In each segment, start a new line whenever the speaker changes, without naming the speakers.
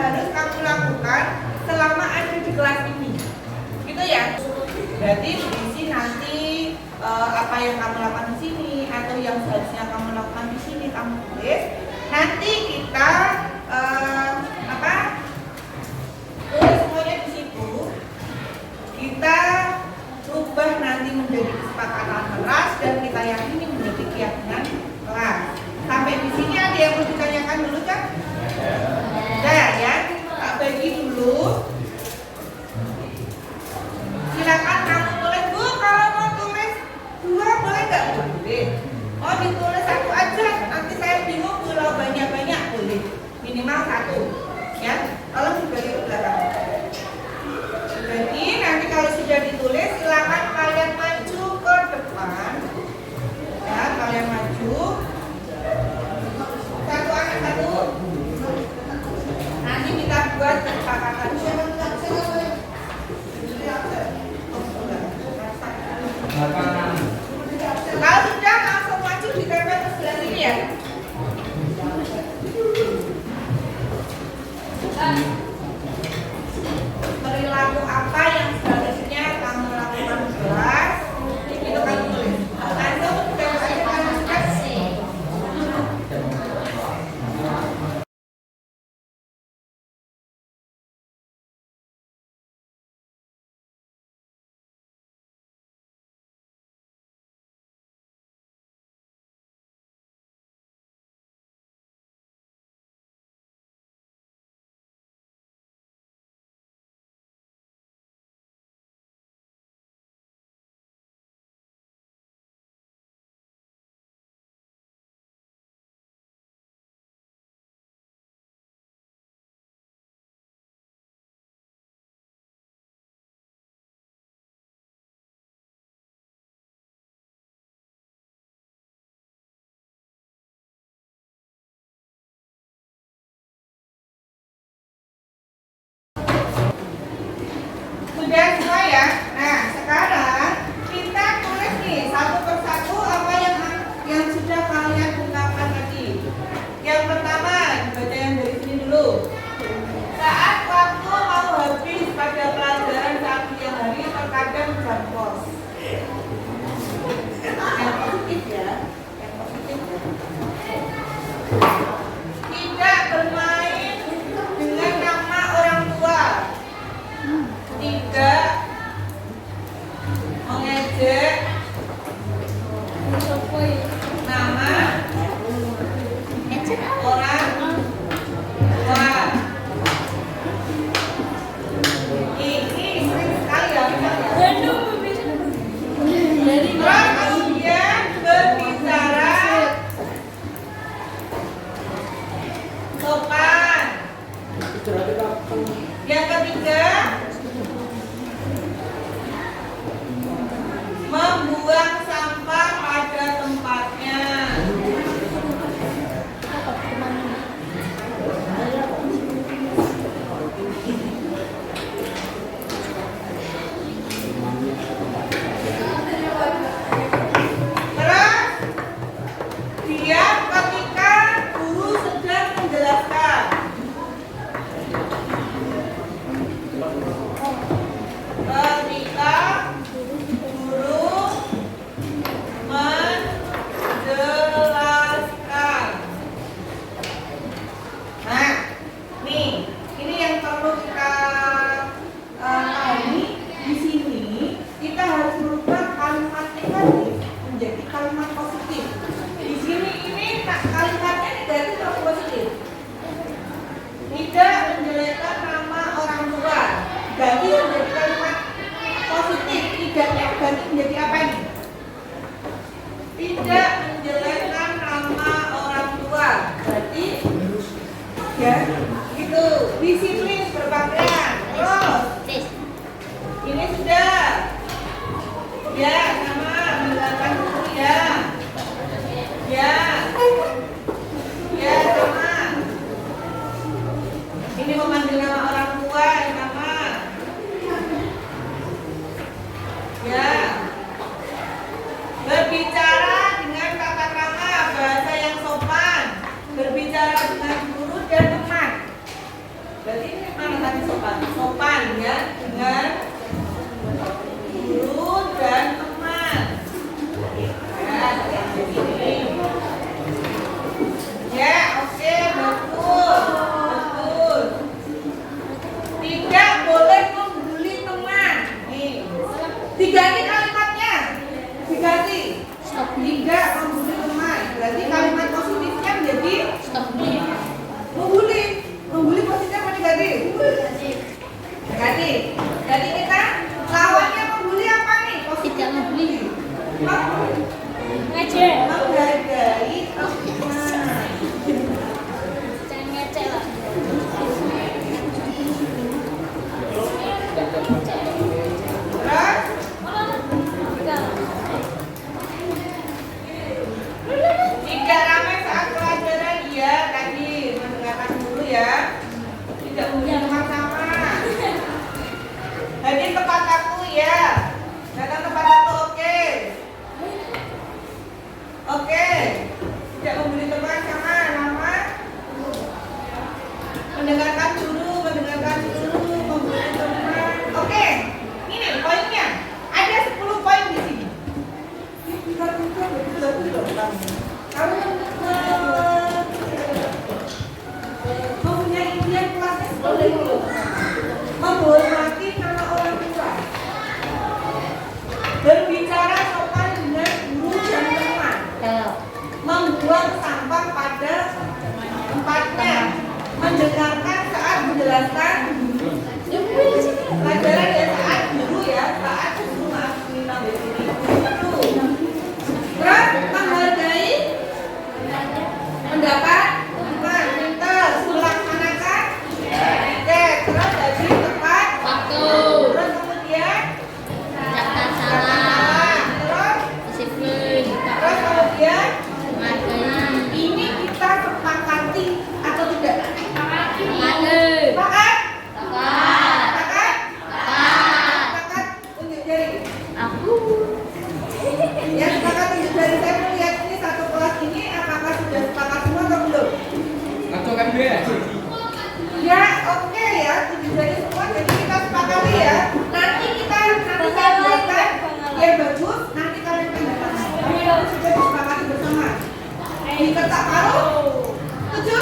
harus kamu lakukan selama ada di kelas ini. Gitu ya. Berarti diisi nanti apa yang kamu lakukan di sini atau yang seharusnya kamu lakukan di sini kamu tulis. Nanti kita tulis semuanya di situ. Kita rubah nanti menjadi kesepakatan kelas dan kita yakini menjadi keyakinan kelas. Sampai di sini ada yang mau ditanyakan dulu kan? Nah ya, tak bagi dulu. Silakan kamu tulis, Bu. Kalau mau tulis 2 boleh nggak? Boleh. Oh ditulis 1 aja. Nanti saya bingung kalau banyak-banyak boleh. Minimal 1. Ya, kalau dibagi ke belakang. Jadi nanti kalau sudah ditulis, silakan kalian maju ke depan. Ya, kalian maju. 1 anak 1. Nanti kita buat kesepakatan. Kalau sudah langsung maju ditempel ke sebelah sini ya. Perilaku apa yang seharusnya kamu lakukan di kelas itu kamu tulis. Langsung ditempel aja kamu kasih. Sudah semua ya. Nah sekarang kita tulis nih satu persatu apa yang sudah kalian ungkapkan tadi. Yang pertama dibaca yang dari sini dulu. Saat waktu mau habis pada pelajaran saat siang hari terkadang jam kos. Yang positif ya. Yang positif ya. Tidak bermain dengan nama orang tua. Tidak mengejek nama orang tua. Ini sering sekali ya. Terus kemudian berbicara sopan. Yang ketiga, membuang sampah pada tempatnya. Terus diam ketika guru sedang menjelaskan. Ketika guru menjelaskan. Nah, nih, ini yang perlu kita pahami. Di sini kita harus merubah kalimat negatif menjadi kalimat positif. Di sini ini kalimatnya negatif atau positif? Tidak menjelekkan nama orang tua. Ganti menjadi kalimat positif. Tidak ganti menjadi apa ini? Tidak menjelekkan nama orang tua. Berarti ya itu disiplin berpakaian. Terus ini sudah ya sama menjelaskan dulu ya. Ya sama. Ini memanggil nama orang tua yang sama. Ya. Berbicara dengan tata krama bahasa yang sopan. Berbicara dengan guru dan teman. Berarti mendengarkan dulu, memberi teman. Oke, ini poinnya. Ada 10 poin di sini. Kamu mempunyai impian kelasnya seperti itu. Menghormati nama orang tua. Berbicara sopan dengan guru dan teman. Membuang sampah pada tempatnya. Mendengarkan saat menjelaskan pelajaran ya, saat guru maaf minta di sini. Terus menghargai pendapat teman, pintar, melaksanakan. Oke, terus jadi tepat waktu. Terus kemudian
Jangan salah.
terus
Disiplin.
terus kemudian
Menghargai.
ini kita sepakati atau tidak?
Menghargai.
Sepakat?
Tepat.
Sepakat?
Tepat.
Sepakat? Tunjuk jari.
Aku.
Ya, sepakat tunjuk jari. Saya mau lihat ini satu kelas ini apakah sudah sepakat semua atau belum?
Lakukan dua ya.
Ya, oke ya, tunjuk jari semua. Jadi kita sepakati ya. Nanti saya buatkan yang bagus. Nanti kalian tanda tangan. Tapi kalau sudah disepakati bersama. Diketak paruh. Setuju?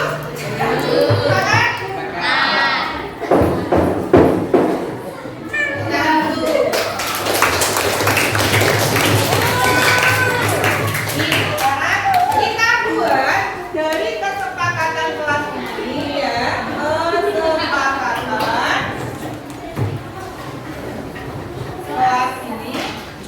Sepakat?
Tepat.
Satu. Sekarang kita buat dari kesepakatan kelas ini ya, kesepakatan kelas ini.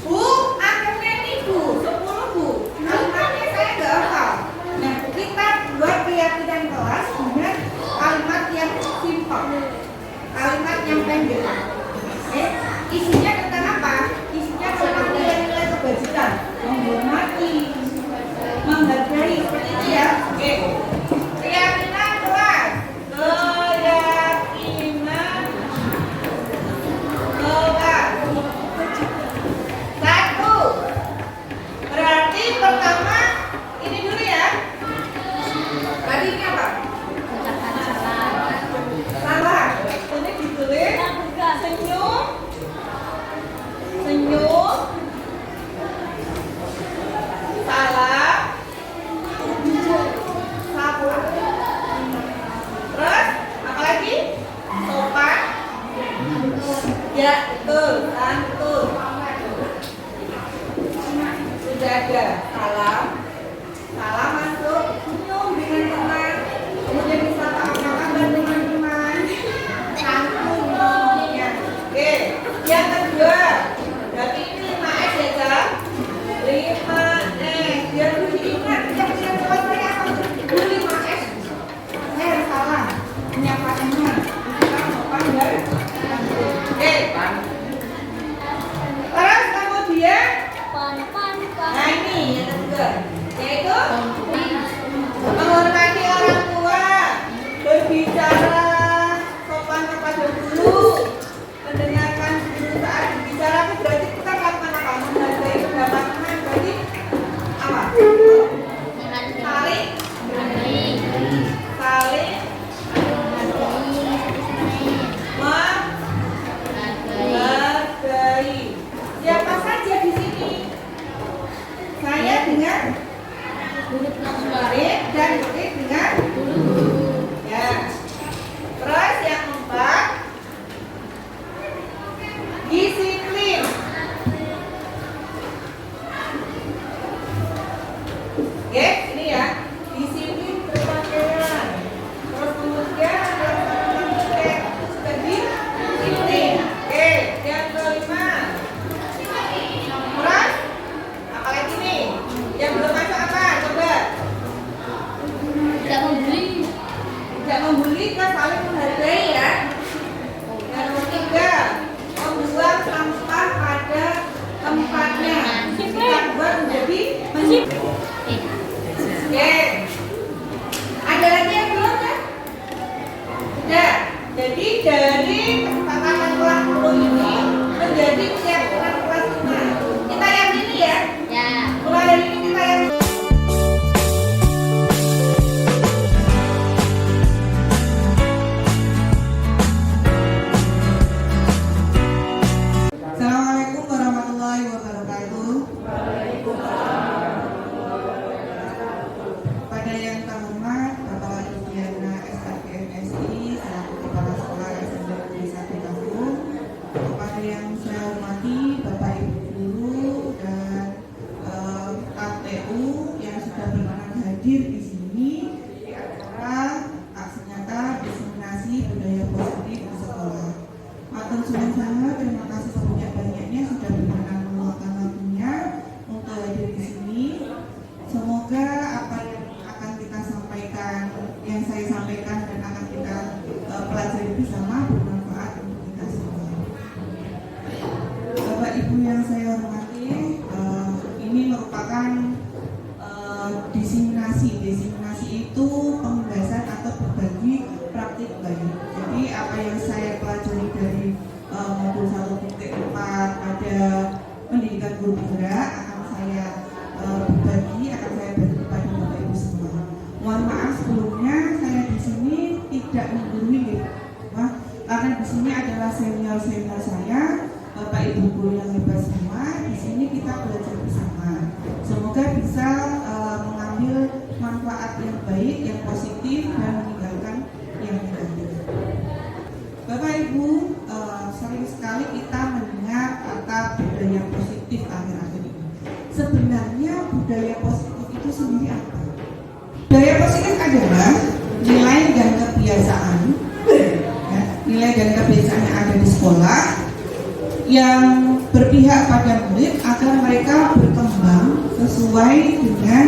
Bu, akhirnya ini Bu, 10 Bu. Kalimatnya saya nggak hafal. Nah, kita buat keyakinan kelas dengan kalimat yang simpel, kalimat yang pendek. Oke, isinya tentang apa? Isinya tentang nilai-nilai kebajikan, menghormati, menghargai, seperti itu ya. Oke, keyakinan kelas, keyakinan kelas. Satu, berarti pertama ini dulu ya. Tadi ini apa?
Ucapkan salah.
Salah. Ini ditulis senyum, senyum, salah, sabar. Terus apa lagi? Sopan. Ya betul, santun. Sudah ada salam, salam masuk, senyum dengan teman. Kemudian bisa apa kabar teman-teman. Santun ngomongnya. Oke, yang kedua, berarti ini 5S ya Jam? 5S. Biar lebih diingat, yang jawab saya apa? 5S. Saya harus salam, menyapa teman. Kita sopan dan santun. Oke. Terus kemudian, nah ini yang ketiga, yaitu menghormati orang tua, berbicara sopan kepada guru, mendengarkan guru saat berbicara. Itu berarti kita melakukan apa? Menghargai pendapat teman. Berarti apa? Saling, saling menghargai. Siapa saja di sini? Saya dengan murid dan murid dengan ya. Terus yang keempat, disiplin. Oke, ini ya, disiplin berpakaian. Terus kemudian ada pakai sudah disiplin. Oke, yang kelima. Terus apalagi nih? Yang belum masuk apa? Coba.
Tidak membeli.
Tidak membuli, kan saling menghargai ya. Yang ketiga, membuang sampah pada tempatnya. Kita buat menjadi Oke. Ada lagi yang belum kan? Sudah. Jadi dari kesepakatan kelas 10 ini menjadi keyakinan kelas 5. Kita yang ini ya.
Ya.
Mulai dari ini kita yang
yang saya pelajari dari modul 1.4 pada pendidikan guru penggerak akan saya bagi kepada Bapak Ibu semua. Mohon maaf sebelumnya saya di sini tidak menggurui, karena di sini adalah senior saya, Bapak Ibu guru yang hebat semua. Di sini kita belajar bersama. Semoga bisa mengambil manfaat yang baik, yang positif, dan meninggalkan yang negatif. Bapak Ibu, sering sekali kita mendengar kata budaya positif akhir-akhir ini. Sebenarnya budaya positif itu sendiri apa? Budaya positif adalah nilai dan kebiasaan, ya, nilai dan kebiasaan yang ada di sekolah yang berpihak pada murid agar mereka berkembang sesuai dengan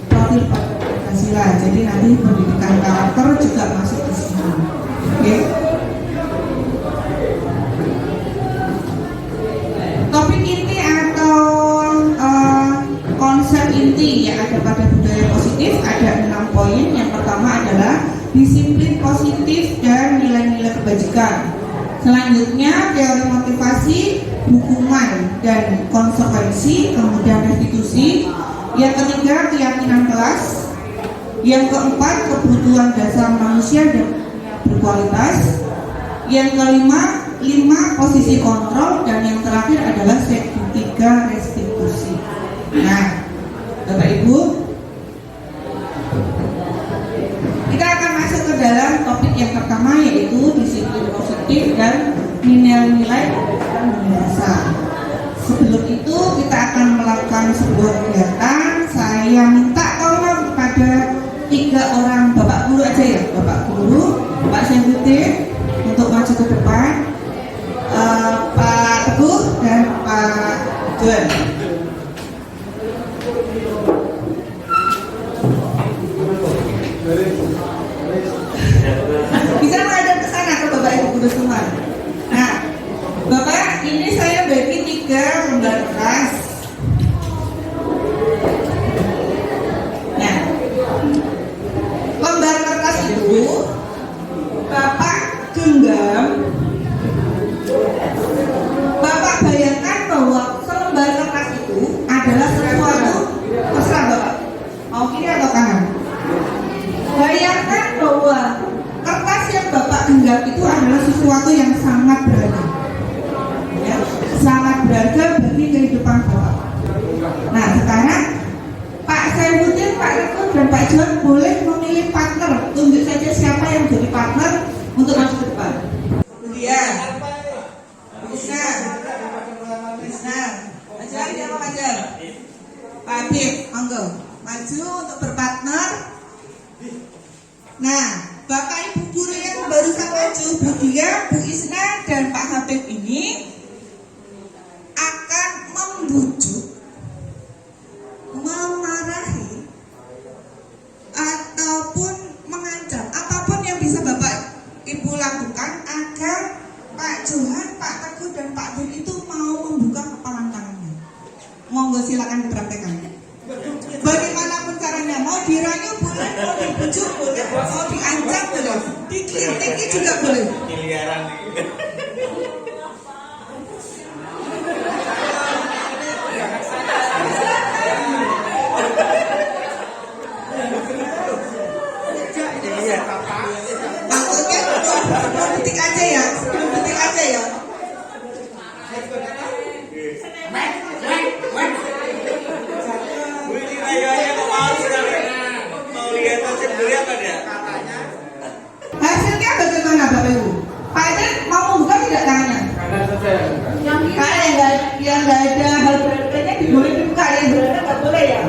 profil Pancasila. Jadi nanti pendidikan karakter juga masuk di sini. Oke. Topik inti atau konsep inti yang ada pada budaya positif ada 6 poin. Yang pertama adalah disiplin positif dan nilai-nilai kebajikan. Selanjutnya teori motivasi, hukuman dan konsekuensi, kemudian restitusi. Yang ketiga keyakinan kelas. Yang keempat kebutuhan dasar manusia dan berkualitas. Yang kelima 5 posisi kontrol, dan yang terakhir adalah segitiga restitusi. Nah, Bapak Ibu, kita akan masuk ke dalam topik yang pertama, yaitu disiplin positif dan nilai-nilai dasar. Sebelum itu kita akan melakukan sebuah kegiatan. Saya minta tolong kepada 3 orang Bapak Guru aja ya, Bapak Guru, Pak Syaifuddin untuk maju ke depan, Pak Teguh dan Pak Juan. Bisa menghadap ke sana ke Bapak Ibu Guru semua. Nah, Bapak, ini saya bagi 3 lembar kertas. Nah, lembar kertas itu Bapak genggam. Bapak bayangkan bahwa selembar kertas itu adalah sesuatu, terserah Bapak mau kiri atau kanan. Bayangkan bahwa kertas yang Bapak genggam itu adalah sesuatu yang sangat berharga, ya, sangat berharga bagi kehidupan Bapak. Nah, sekarang Pak Syaifuddin, Pak Teguh dan Pak Juan boleh memilih partner. Tunjuk saja siapa yang jadi partner untuk maju ke depan. Iya, Krisna, ajar dia mau ajar. Pak Habib, monggo maju untuk berpartner. Nah, Bapak Ibu guru yang barusan maju, Bu Dia, Bu Isna, dan Pak Habib ini akan membujuk, memarahi, ataupun mengancam apapun yang bisa Bapak Ibu lakukan agar Pak Johan, Pak Teguh, dan Pak Habib itu mau membuka kepalan tangannya. Monggo silakan dipraktekkan. Bagaimanapun caranya, mau dirayu boleh, mau dibujuk boleh, mau diancam boleh, dikritiki juga boleh.
Miliaran
Maksudnya 10 detik aja ya, 10 detik aja ya. Hasilnya bagaimana Bapak Ibu? Pak Eden mau membuka tidak tangannya?
Kanan saja.
Karena yang nggak ada hal berarti boleh dibuka, yang berarti nggak boleh ya.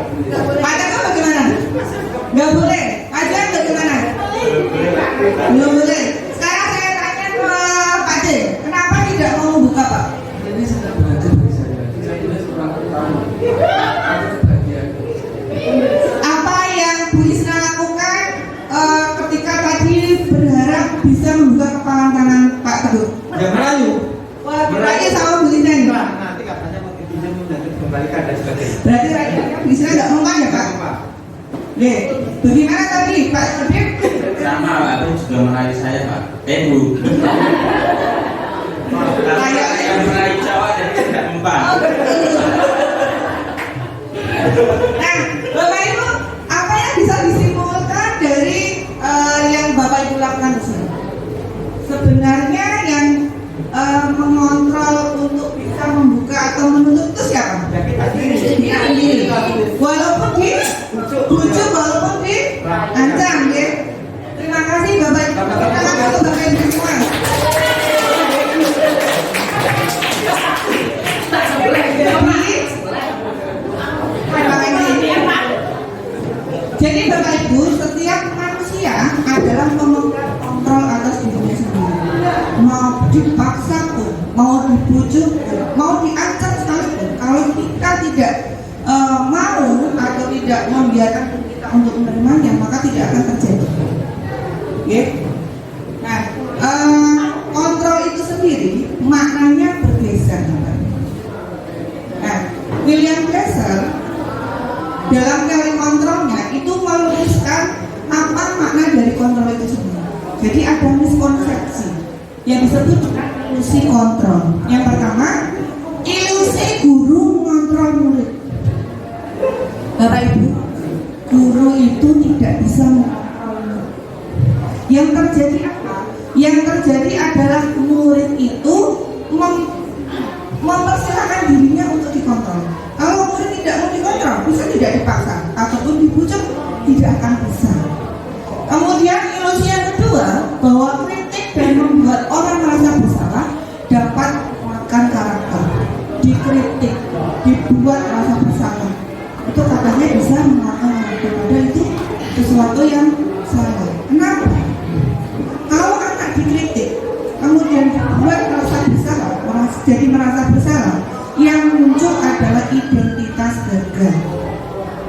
Pak Teguh bagaimana? Nggak boleh. Pak Eden bagaimana? Belum boleh. Sekarang saya tanya ke Pak D, kenapa tidak mau membuka Pak?
Ini sudah belajar bagi saya. Saya ini kurang tahu.
Apa yang Bu Isna lakukan ketika tadi berharap bisa membuka kepala tangan Pak Teguh?
Ya merayu.
Wah, berarti sama Bu Isna ini.
Nanti katanya mau dipinjam dan dikembalikan dan sebagainya.
Berarti rakyatnya Bu Isna nggak mempan ya Pak? Oke, bagaimana tadi Pak Habib?
Sama Pak. sudah meraih saya Pak. Bu. Saya yang meraih cowok dan tidak mempan.
Nah, Bapak Ibu, apa yang bisa disimpulkan dari yang Bapak Ibu lakukan di sini? Sebenarnya yang mengontrol untuk bisa membuka atau menutup itu siapa? Diri. Walaupun dibujuk, walaupun diancam, ya. Terima kasih Bapak Ibu. Terima kasih untuk Bapak Ibu semua. Jadi Bapak Ibu, setiap manusia adalah memegang kontrol atas dirinya sendiri. Mau dipaksa pun, mau dibujuk pun, mau diancam sekalipun, kalau kita tidak mau atau tidak membiarkan kita untuk menerimanya, maka tidak akan terjadi. Okay? Nah, kontrol itu sendiri maknanya bergeser. Nah, William Glasser dalam teori kontrolnya itu meluruskan apa makna dari kontrol itu sendiri. Jadi ada miskonsepsi yang disebut dengan ilusi kontrol. Yang pertama, ilusi guru mengontrol murid. Bapak Ibu, guru itu tidak bisa mengontrol murid. Yang terjadi apa? Yang terjadi adalah murid itu mempersilahkan dirinya untuk dikontrol. Kalau murid tidak mau dikontrol, bisa tidak dipaksa ataupun dibujuk, tidak akan bisa. Kemudian ilusi yang kedua, bahwa kritik dan membuat orang merasa bersalah dapat menguatkan karakter. Dikritik, dibuat merasa bersalah, itu katanya bisa menguatkan karakter. Padahal itu sesuatu yang salah. Kenapa? Kalau anak dikritik, kemudian dibuat merasa bersalah, jadi merasa bersalah, yang muncul adalah identitas gagal.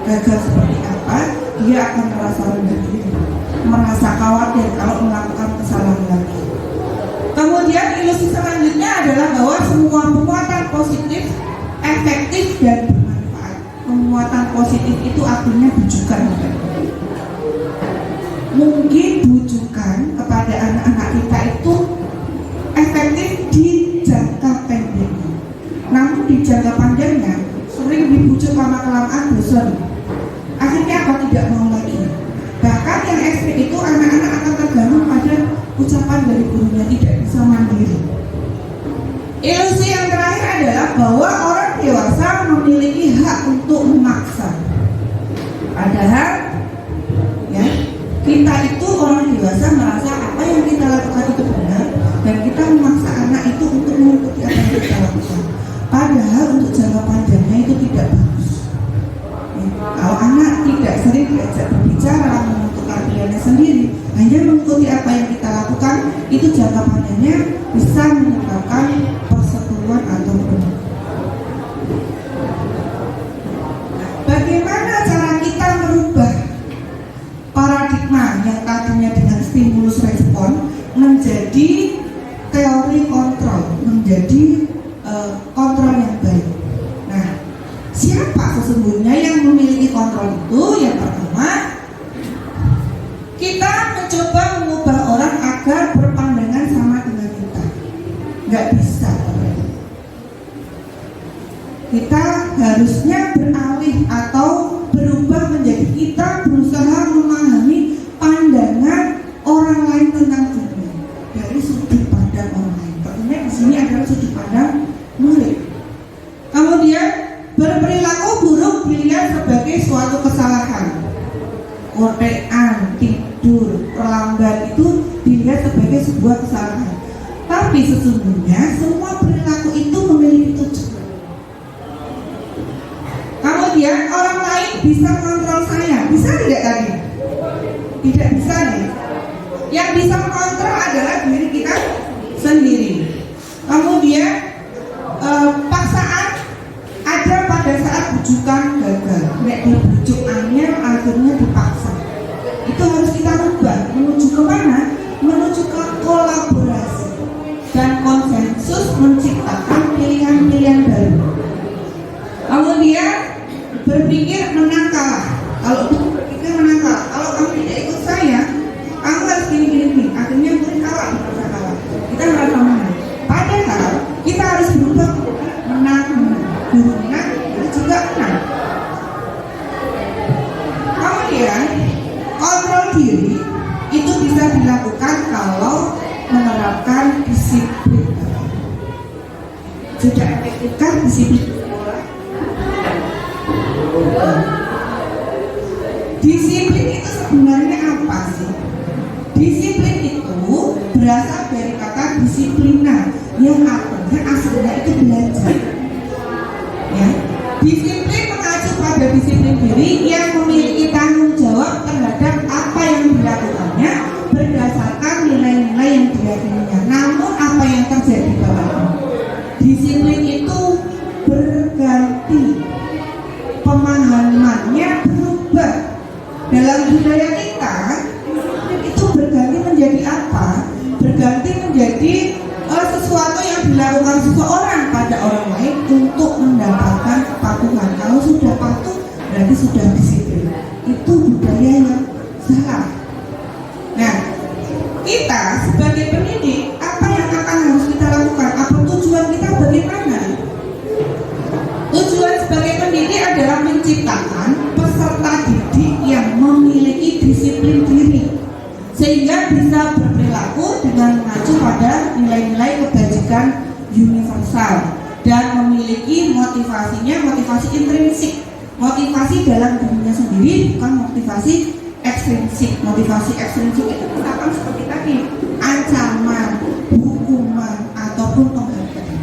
Gagal seperti apa? Dia akan merasa rendah diri, merasa khawatir kalau melakukan kesalahan lagi. Kemudian ilusi selanjutnya adalah bahwa semua penguatan positif efektif dan bermanfaat. Penguatan positif itu artinya bujukan. Mungkin bujukan kepada anak-anak kita itu efektif di jangka pendeknya, namun di jangka panjangnya sering dibujuk lama-kelamaan bosan. Akhirnya apa? Tidak mau lagi. Bahkan yang ekstrim itu anak-anak akan tergantung pada ucapan dari gurunya, tidak bisa mandiri. Ilusi yang terakhir adalah bahwa orang dewasa memiliki hak untuk memaksa. Padahal ya, kita itu orang dewasa merasa apa yang kita lakukan itu benar dan kita memaksa anak itu untuk mengikuti apa yang kita lakukan. Padahal untuk jangka panjangnya itu tidak bagus. Ya, kalau anak tidak sering diajak berbicara, menentukan pilihannya sendiri, hanya mengikuti apa yang kita lakukan, itu jangka panjangnya bisa menyebabkan perseteruan atau penuh. Bagaimana cara kita merubah paradigma yang tadinya dengan stimulus respon menjadi teori kontrol, menjadi kontrol yang baik. Nah, siapa sesungguhnya yang memiliki kontrol itu? Yang pertama, kita mencoba mengubah orang agar berpandangan sama dengan kita. Nggak bisa. Kita harusnya beralih atau berubah menjadi kita berusaha memahami pandangan orang lain tentang dunia dari sudut pandang orang lain. Tentunya di sini adalah sudut pandang murid. Kemudian berperilaku buruk dilihat sebagai suatu kesalahan. Kotean, tidur, terlambat itu dilihat sebagai sebuah kesalahan. Tapi sesungguhnya semua perilaku itu memiliki tujuan. Kemudian orang lain bisa mengontrol saya, bisa tidak tadi? Tidak bisa nih. Yang bisa mengontrol adalah diri kita sendiri. Kemudian paksaan ada pada saat bujukan gagal. Nek dibujuk angin akhirnya dipaksa. Itu harus kita rubah. Menuju ke mana? Menuju ke kolaborasi dan konsensus menciptakan pilihan-pilihan baru. Kemudian berpikir menang kalah. Kalau berpikir menang kalah, kalau kamu tidak ikut saya, kamu harus gini-gini. bisa dilakukan kalau menerapkan disiplin. Sudah efektifkah disiplin sekolah? Disiplin itu sebenarnya apa sih? Disiplin itu berasal dari kata disiplina yang artinya aslinya itu belajar. Ya. Disiplin mengacu pada disiplin diri yang memiliki tanggung jawab terhadap apa yang dilakukannya berdasarkan nilai-nilai yang diyakininya. Namun apa yang terjadi bawahnya? Disiplin itu berganti, pemahamannya berubah. Dalam budaya kita itu berganti menjadi apa? Berganti menjadi sesuatu yang dilakukan seseorang pada orang lain untuk mendapatkan kepatuhan. Kalau sudah patuh berarti sudah disiplin. Itu budaya yang salah. Nah, kita sebagai pendidik, apa yang akan harus kita lakukan? Apa tujuan kita bagaimana? Tujuan sebagai pendidik adalah menciptakan peserta didik yang memiliki disiplin diri, sehingga bisa berperilaku dengan mengacu pada nilai-nilai kebajikan universal dan memiliki motivasi intrinsik, motivasi dalam dirinya sendiri, bukan motivasi ekstrinsik. Motivasi ekstrinsik itu misalkan seperti tadi, ancaman, hukuman, ataupun penghargaan.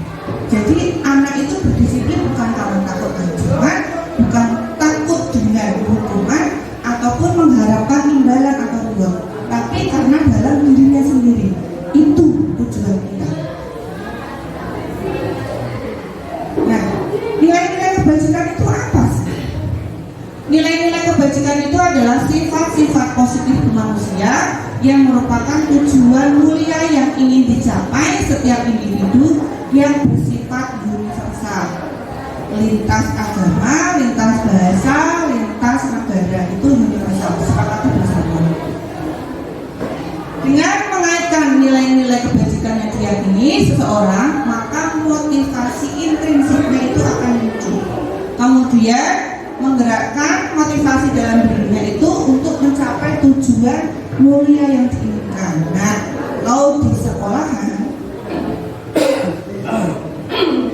Jadi anak itu berdisiplin bukan karena takut ancaman, bukan takut dengan hukuman, ataupun mengharapkan imbalan atau uang, tapi karena dalam dirinya sendiri. Itu tujuan kita. Nah, nilai-nilai kebajikan itu apa sih? Nilai-nilai kebajikan itu adalah sifat-sifat positif manusia yang merupakan tujuan mulia yang ingin dicapai setiap individu yang bersifat universal, lintas agama, lintas bahasa, lintas negara. Itu universal, sepakati bersama. Dengan mengaitkan nilai-nilai kebajikan yang diyakini seseorang, maka motivasi intrinsiknya itu akan muncul. Kemudian menggerakkan motivasi dalam dirinya itu untuk mencapai tujuan mulia yang diinginkan. Nah, kalau di sekolahan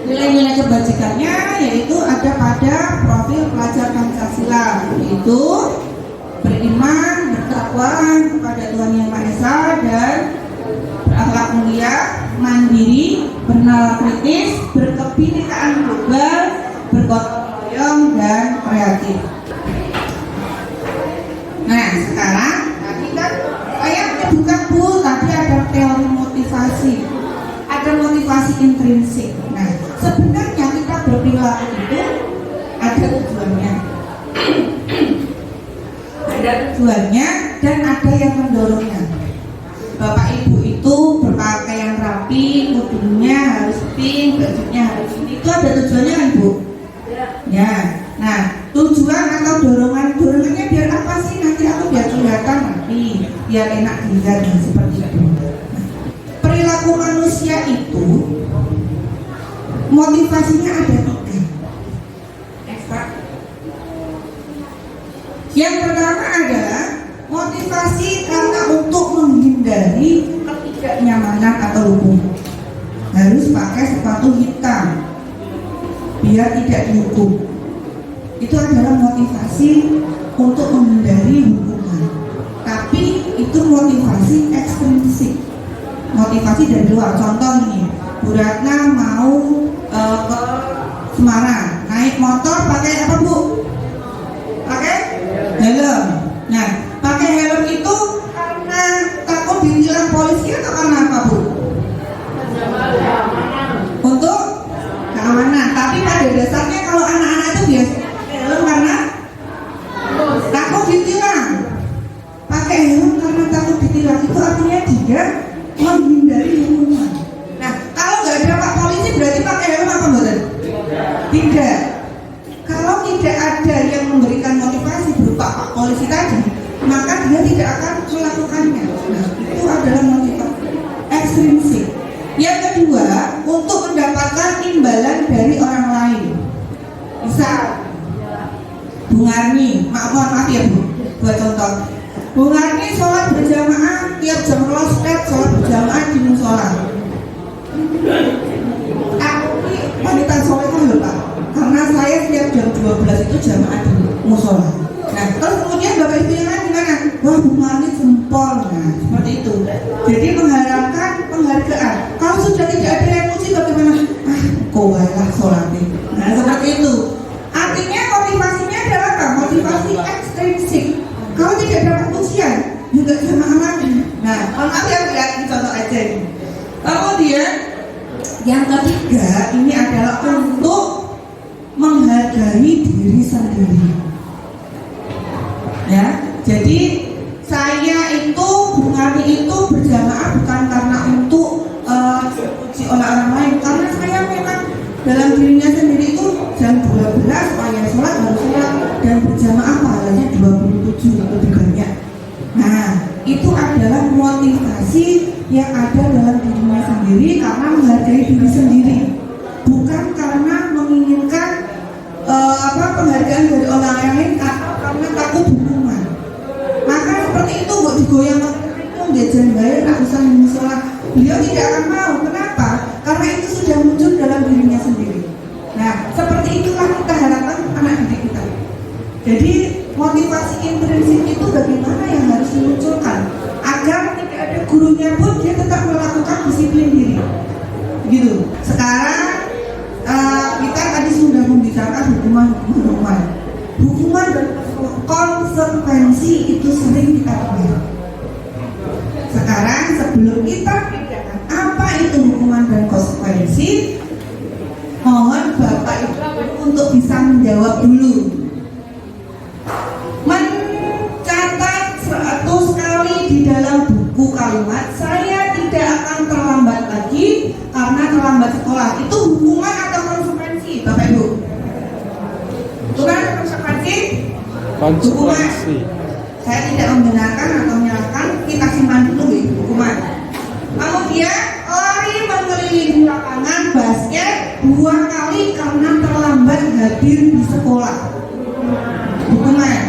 nilai-nilai kebajikannya yaitu ada pada profil pelajar Pancasila, yaitu beriman, bertakwa kepada Tuhan Yang Maha Esa, dan berakhlak mulia, mandiri, bernalar kritis, berkebinekaan global, bergotong royong, dan kreatif. Nah, sekarang tadi kan saya menyebutkan Bu, tadi ada teori motivasi, ada motivasi intrinsik. Nah, sebenarnya kita berperilaku itu ada tujuannya. Ada tujuannya dan ada yang mendorongnya. Bapak Ibu itu berpakaian rapi, kudunya harus pink, bajunya harus ini. Itu ada tujuannya kan Bu? Ya. Nah, tujuan atau dorongannya biar apa sih? Nanti aku biar kelihatan rapi, biar enak dilihat dan seperti itu. Nah, perilaku manusia itu motivasinya ada 3. Yang pertama adalah motivasi karena untuk menghindari ketidaknyamanan atau hukum. Harus pakai sepatu hitam biar tidak dihukum. Itu adalah motivasi untuk menghindari hukuman. Tapi itu motivasi ekstrinsik, motivasi dari luar. Contoh nih, Bu Ratna mau ke Semarang, naik motor pakai apa Bu? Pakai helm. Nah, pakai helm itu karena takut ditilang polisi atau karena apa Bu? Untuk keamanan. Tapi pada dasarnya kalau anak-anak itu biasanya pakai helm karena takut ditilang. Pakai helm karena takut ditilang itu artinya dia menghindari hukuman. Nah, kalau nggak ada Pak Polisi berarti pakai helm apa betul? Tidak. Kalau tidak ada yang memberikan motivasi berupa Pak Polisi tadi, maka dia tidak akan melakukannya. Nah, itu adalah motivasi ekstrinsik. Yang kedua, untuk mendapatkan imbalan dari orang lain. Misal, Bu Ngarni, maaf ya Bu, buat contoh. Bu Ngarni sholat berjamaah Aku ini wanita solehah loh Pak, karena saya setiap jam 12 itu jamaah di musola. Nah, terus kemudian Bapak Ibu yang lain gimana? Wah, Bu Marni jempol. Nah, seperti itu. Jadi mengharapkan penghargaan. Kalau sudah tidak ada yang muji bagaimana? Ah, kowalah sholatnya. Nah, seperti itu. Artinya motivasinya adalah apa? Motivasi ekstrinsik. Kalau tidak dapat pujian, juga jamaah lagi. Nah, maaf ya, ini contoh aja nih. Kemudian yang ketiga ini adalah untuk menghargai diri sendiri. Ya, jadi saya itu Bung itu berjamaah bukan karena untuk dipuji oleh orang lain, karena saya memang dalam dirinya sendiri itu jam 12 saya sholat harus sholat dan berjamaah pahalanya 27 lebih banyak. Nah, itu adalah motivasi yang ada dalam dirinya sendiri karena menghargai diri sendiri, bukan karena menginginkan penghargaan dari orang lain atau karena takut hukuman. Maka seperti itu kok digoyang jajan bayar tak usah musola. Beliau tidak akan mau. Kenapa? Karena itu sudah muncul dalam dirinya sendiri. Nah, seperti itulah kita harapkan anak didik kita. Jadi motivasi intrinsik itu bagaimana yang harus dimunculkan agar tidak ada gurunya pun dia tetap melakukan disiplin diri. Gitu. Sekarang kita tadi sudah membicarakan hukuman dan konsekuensi itu sering kita dengar. Sekarang sebelum kita bedakan apa itu hukuman dan konsekuensi, mohon Bapak Ibu untuk bisa menjawab dulu. Mencatat 100 kali di dalam buku kalimat saya tidak akan terlambat lagi karena terlambat sekolah. Itu hukuman atau konsekuensi, Bapak Ibu? Hukuman atau konsekuensi?
Konsekuensi.
Saya tidak membenarkan atau menyalahkan, kita simpan dulu ya, hukuman. Kemudian lari mengelilingi lapangan basket 2 kali karena terlambat hadir di sekolah. Hukuman.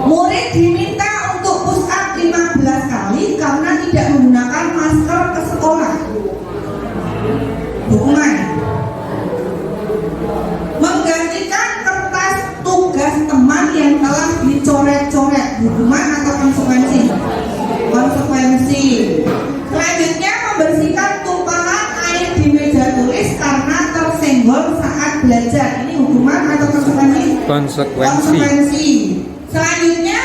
Murid diminta untuk push up 15 kali karena tidak menggunakan masker ke sekolah. Hukuman. Menggantikan kertas tugas teman yang telah dicoret-coret. Hukuman atau konsekuensi? Konsekuensi. Selanjutnya membersihkan tumpahan air di meja tulis karena tersenggol saat belajar. Ini hukuman atau konsekuensi? Konsekuensi. Selanjutnya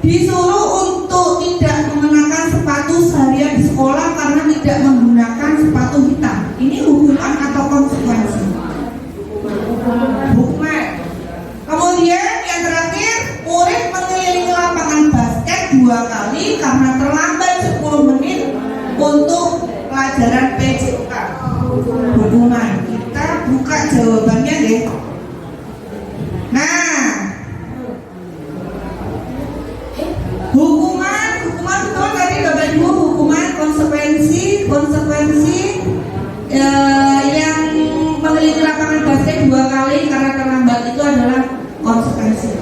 disuruh untuk tidak mengenakan sepatu seharian di sekolah karena tidak menggunakan sepatu hitam. Ini hukuman atau konsekuensi? Hukuman. Kemudian yang terakhir, murid mengelilingi lapangan basket 2 kali karena terlambat 10 menit untuk pelajaran PJK. Hukuman. Kita buka jawabannya deh. Nah, hukuman betul tadi Bapak Ibu, hukuman konsekuensi yang mengelilingi lapangan basket 2 kali karena terlambat itu adalah konsekuensi.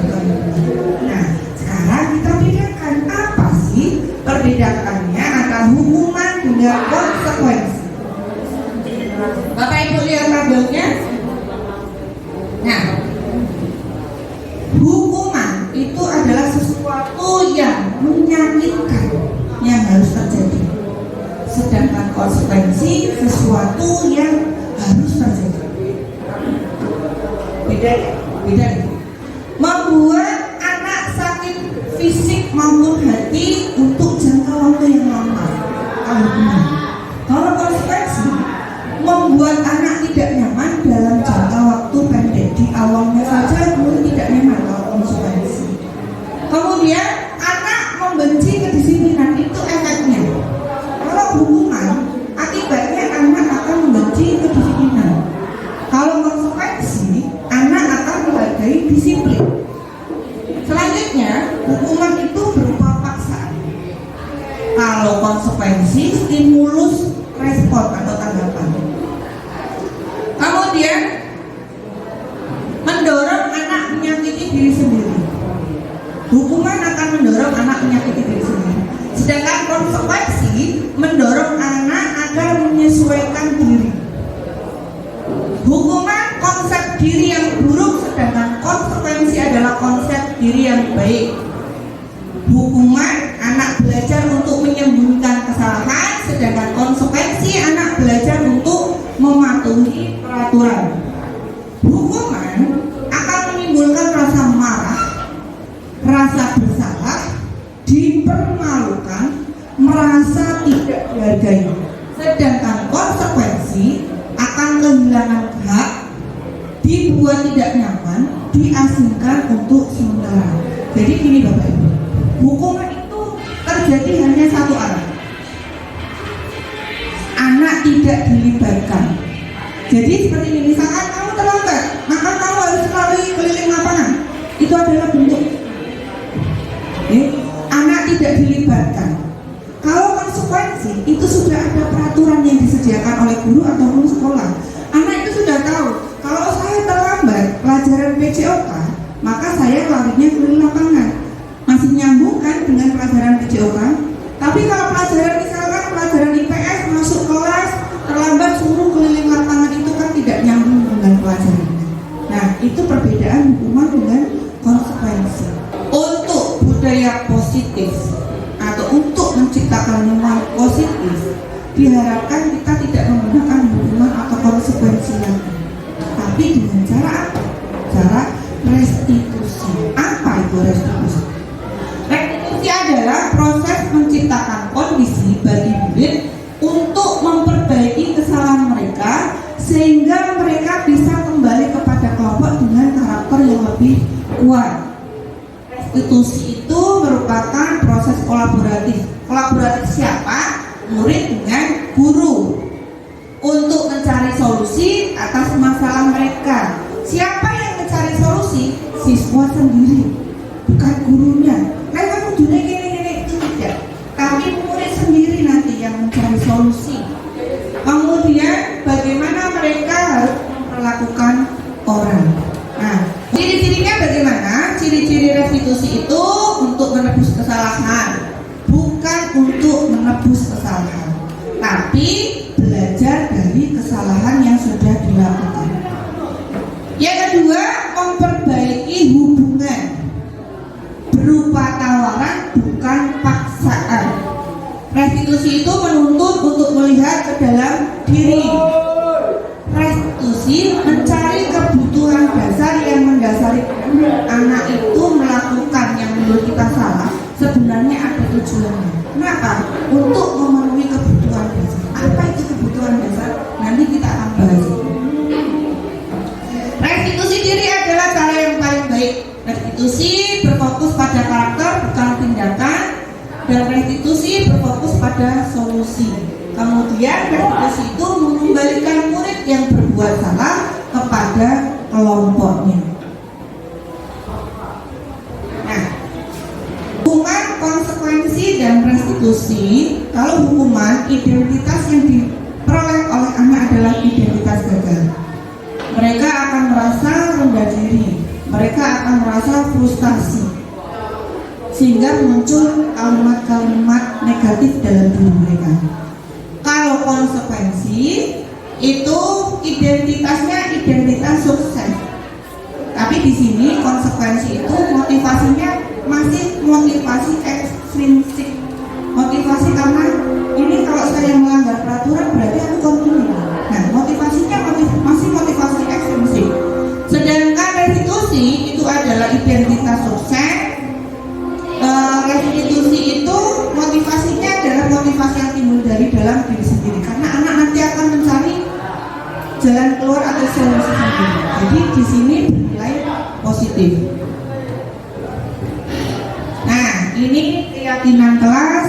Nah, sekarang kita bedakan apa sih perbedaannya antara hukuman dengan konsekuensi. Bapak Ibu lihat tabelnya. Nah, hukuman itu adalah sesuatu yang menyakitkan yang harus terjadi, sedangkan konsekuensi sesuatu yang harus terjadi. Beda ya? Beda ya? Membuat anak sakit fisik maupun hati untuk jangka waktu yang lama. Kalau konsekuensi membuat anak tidak nyaman dalam jangka waktu pendek, di awalnya saja mungkin tidak nyaman kalau konsekuensi. Kemudian anak membenci kedisiplinan, itu efeknya. Kalau hukuman, akibatnya anak akan membenci kedisiplinan. Kalau konsekuensi, anak akan menghargai disiplin. Selanjutnya, hukuman itu berupa paksaan. Kalau konsekuensi, stimulus respon atau tanggapan. Kemudian mendorong anak menyakiti diri sendiri. Hukuman akan mendorong anak menyakiti diri sendiri. Sedangkan konsekuensi mendorong anak agar diri yang baik. Hukuman anak belajar untuk menyembunyikan kesalahan, sedangkan konsekuensi anak belajar untuk mematuhi peraturan. Hukuman akan menimbulkan rasa marah, rasa bersalah, dipermalukan, merasa tidak dihargai. Sedangkan konsekuensi akan kehilangan hak, dibuat tidak nyaman, diasingkan untuk sementara. Jadi gini Bapak Ibu, hukuman itu terjadi hanya satu arah. Anak tidak dilibatkan. Jadi seperti ini, misalkan kamu terlambat, maka kamu harus melalui keliling lapangan. Itu adalah bentuk. Anak tidak dilibatkan. Kalau konsekuensi itu sudah ada peraturan yang disediakan oleh guru ataupun sekolah. Anak itu sudah tahu, kalau saya terlambat pelajaran PJOK, maka saya larinya keliling lapangan. Masih nyambung kan dengan pelajaran PJOK? Tapi kalau pelajaran misalkan pelajaran IPS masuk kelas terlambat suruh keliling lapangan, itu kan tidak nyambung dengan pelajaran. Nah, itu perbedaan hukuman dengan konsekuensi. Untuk budaya positif atau untuk menciptakan lingkungan positif, diharapkan kita tidak menggunakan hukuman atau konsekuensi lagi, tapi dengan cara apa? Cara restitusi. Apa itu restitusi? Restitusi adalah proses menciptakan kondisi bagi murid untuk memperbaiki kesalahan mereka sehingga mereka bisa kembali kepada kelompok dengan karakter yang lebih kuat. Restitusi itu merupakan proses kolaboratif. Kolaboratif siapa? Murid dengan guru untuk mencari solusi atas masalah mereka. Siapa yang mencari solusi? Siswa sendiri, bukan gurunya. Kamu gini tidak. Tapi murid sendiri nanti yang mencari solusi. Kemudian bagaimana mereka harus memperlakukan orang. Nah, ciri-cirinya bagaimana? Ciri-ciri restitusi itu untuk menebus kesalahan, bukan untuk menebus kesalahan, tapi belajar dari kesalahan yang sudah dilakukan. Yang kedua, memperbaiki hubungan berupa tawaran, bukan paksaan. Restitusi itu menuntut untuk melihat ke dalam diri. Restitusi mencari kebutuhan dasar yang mendasari anak itu melakukan yang menurut kita salah. Sebenarnya ada tujuannya. Kenapa? Untuk memenuhi kebutuhan dasar. Apa itu kebutuhan dasar? Nanti kita akan bahas. Restitusi diri adalah cara yang paling baik. Restitusi berfokus pada karakter, bukan tindakan. Dan restitusi berfokus pada solusi. Kemudian restitusi itu mengembalikan murid yang berbuat salah kepada kelompoknya. Nah, hukuman, konsekuensi, dan restitusi. Kalau hukuman, identitas yang diperoleh oleh anak adalah identitas gagal. Mereka akan merasa rendah diri, mereka akan merasa frustasi, sehingga muncul kalimat-kalimat negatif dalam diri mereka. Kalau konsekuensi itu identitasnya identitas sukses. Tapi di sini konsekuensi itu motivasinya masih motivasi ekstrinsik. Motivasi karena ini kalau saya melanggar peraturan berarti aku kontinu. Nah, motivasinya masih motivasi ekstrinsik. Sedangkan restitusi itu adalah identitas sukses. Restitusi itu motivasinya adalah motivasi yang timbul dari dalam diri sendiri, karena anak nanti akan mencari jalan keluar atau solusi sendiri. Jadi di sini bernilai positif. Nah, ini keyakinan kelas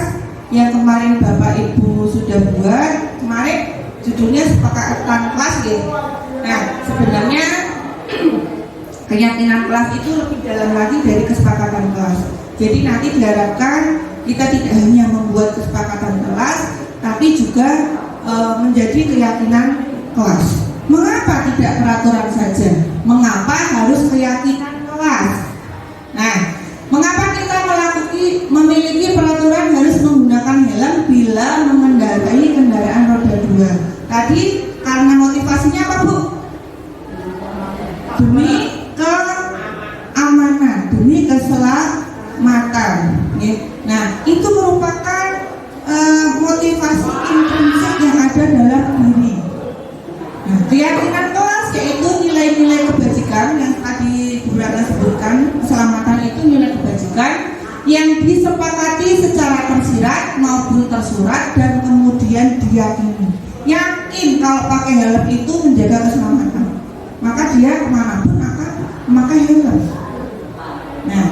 yang kemarin Bapak Ibu sudah buat. Kemarin judulnya kesepakatan kelas gitu. Nah, sebenarnya keyakinan kelas itu lebih dalam lagi dari kesepakatan kelas. Jadi nanti diharapkan kita tidak hanya membuat kesepakatan kelas, tapi juga menjadi keyakinan kelas. Mengapa tidak peraturan saja? Mengapa harus keyakinan kelas? Nah, mengapa kita memiliki peraturan harus menggunakan helm bila mengendarai kendaraan roda 2? Tadi karena motivasinya apa, Bu? Demi keamanan, demi keselamatan. motivasi intrinsik yang ada dalam diri. Nah, keyakinan kelas yaitu nilai-nilai kebajikan yang tadi Bu Ratna sebutkan. Keselamatan itu nilai kebajikan yang disepakati secara tersirat maupun tersurat dan kemudian diyakini. Yakin kalau pakai helm itu menjaga keselamatan, maka dia kemanapun akan memakai helm. Nah,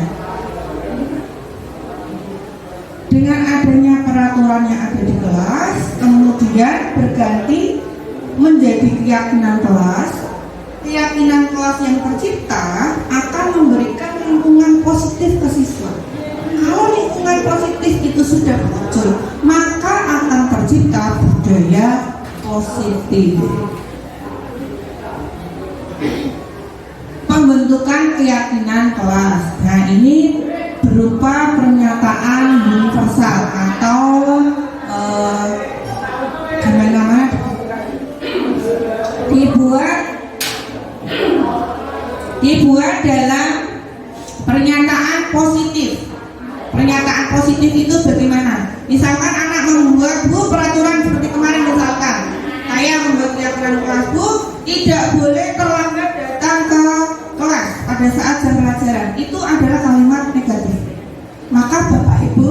dengan adanya peraturan yang ada di kelas, kemudian berganti menjadi keyakinan kelas. Keyakinan kelas yang tercipta akan memberikan lingkungan positif ke siswa. Kalau lingkungan positif itu sudah muncul, maka akan tercipta budaya positif. Pembentukan keyakinan kelas. Nah, ini berupa pernyataan universal atau gimana dibuat dalam pernyataan positif. Pernyataan positif itu bagaimana? Misalkan anak membuat peraturan seperti kemarin, misalkan saya membuat keyakinan kelas, Bu, tidak boleh terlambat datang ke kelas pada saat jam pelajaran. Itu adalah kalimat negatif. Maka Bapak Ibu,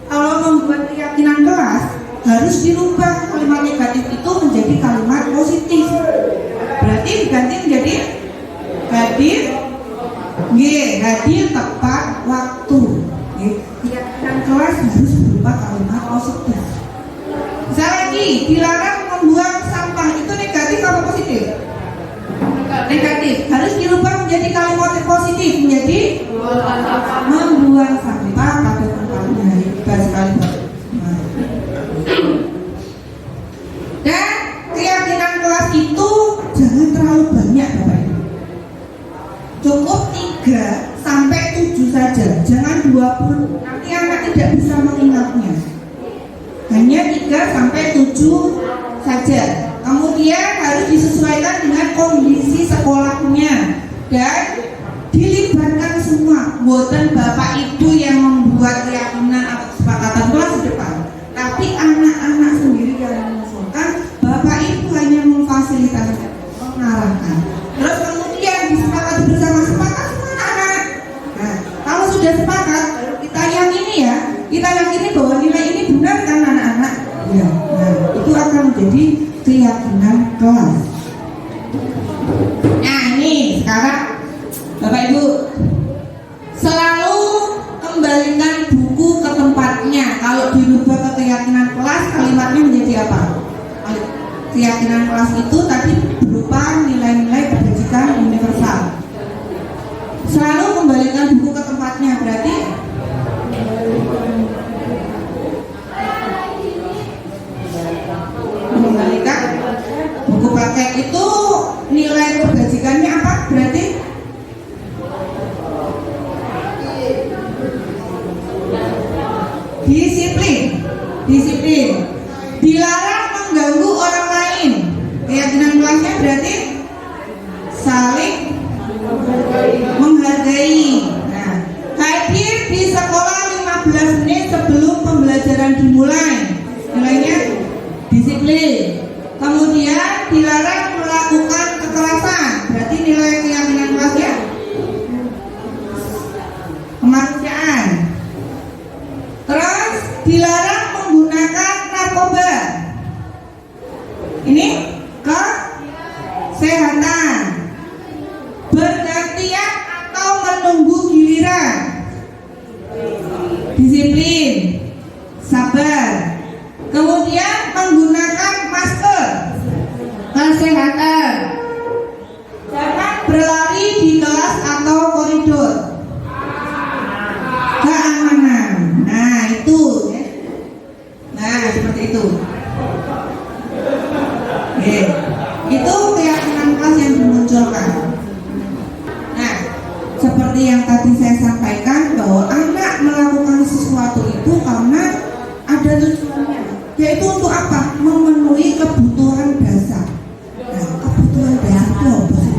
kalau membuat keyakinan kelas harus dirubah kalimat negatif itu menjadi kalimat positif. Berarti diganti menjadi hadir tepat waktu. Keyakinan kelas harus berupa kalimat positif. Misalnya lagi dilarang membuang sampah, itu negatif atau positif? Negatif. Harus dirubah menjadi kalimat positif, menjadi membuang sampah pada tempatnya. Hebat sekali, Pak. Dan keyakinan kelas itu jangan terlalu banyak, Bapak Ibu. Cukup 3 sampai 7 saja, jangan 20. Nanti anak tidak bisa mengingatnya. Hanya 3 sampai 7 saja. Kemudian harus disesuaikan dengan kondisi sekolahnya dan dilibatkan semua. Bukan Bapak Ibu yang membuat keyakinan atau kesepakatan kelas di depan, tapi anak-anak sendiri yang mengusulkan. Bapak Ibu hanya memfasilitasi, mengarahkan. Terus kemudian disepakati bersama, sepakat semua anak-anak. Nah, kalau sudah sepakat, kita yakini ya, kita yakini bahwa nilai ini benar kan anak-anak? Ya, nah itu akan menjadi keyakinan kelas. Nah, ini sekarang Bapak Ibu selalu kembalikan buku ke tempatnya. Kalau dirubah ke keyakinan kelas, kalimatnya menjadi apa? Keyakinan kelas itu tadi berupa nilai-nilai kebajikan universal. Selalu kembalikan buku ke tempatnya, berarti mengembalikan buku paket itu nilai kebajikannya apa? Berarti disiplin. Dilarang mengganggu orang lain. Keyakinan kelasnya berarti saling menghargai. Nah, hadir di sekolah 15 menit sebelum pembelajaran dimulai. Nilainya disiplin. Kemudian dilarang melakukan kekerasan. Berarti nilai keyakinan kelasnya kemanusiaan. Terus dilarang menggunakan narkoba. Ini kesehatan. Bergantian atau menunggu giliran. Disiplin. Sabar. Kemudian menggunakan masker. Kesehatan. Jangan berlari di kelas atau koridor. Keamanan. Nah, itu ya. Nah, seperti itu. Itu keyakinan kelas yang dimunculkan. Nah, seperti yang tadi saya sampaikan bahwa anak melakukan sesuatu itu karena ada tujuannya, yaitu untuk apa? Memenuhi kebutuhan dasar. Nah, kebutuhan dasar itu apa sih?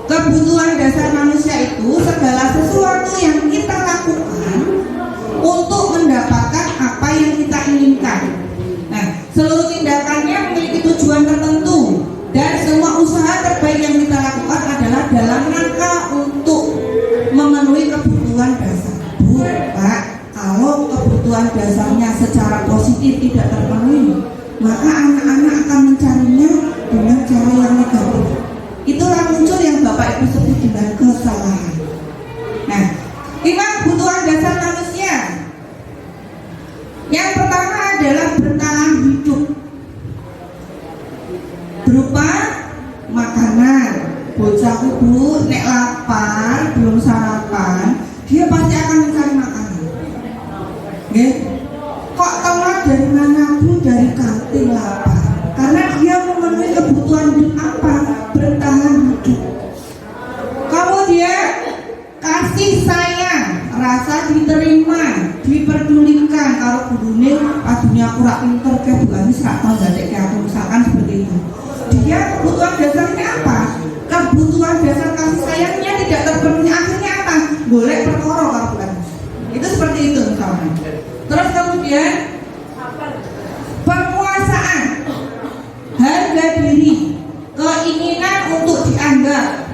Kebutuhan dasar manusia itu segala sesuatu yang kita lakukan untuk mendapatkan apa yang kita inginkan. kebutuhannya secara positif tidak terpenuhi, maka anak-anak akan mencarinya dengan cara yang negatif. Itulah muncul yang Bapak Ibu sebut dengan kesalahan. Nah, 5 kebutuhan dasar manusia. Yang pertama adalah bertahan hidup berupa makanan. Bocah kudu nek lapar belum sarapan, dia pasti akan mencari makanan. Nggih. Kok telat dari mana pun dari kantin lapar. Karena dia memenuhi kebutuhan hidup apa? Bertahan hidup. Kemudian kasih sayang, rasa diterima, diperdulikan. Kalau gurune adunya aku rak pinter ke bukan wis rak tau dadek aku misalkan seperti itu. Dia kebutuhan dasarnya apa? Kebutuhan dasar kasih sayangnya tidak terpenuhi, akhirnya apa? Golek perkara kalau bukan. Itu seperti itu misalnya. Terus kemudian penguasaan, harga diri, keinginan untuk dianggap,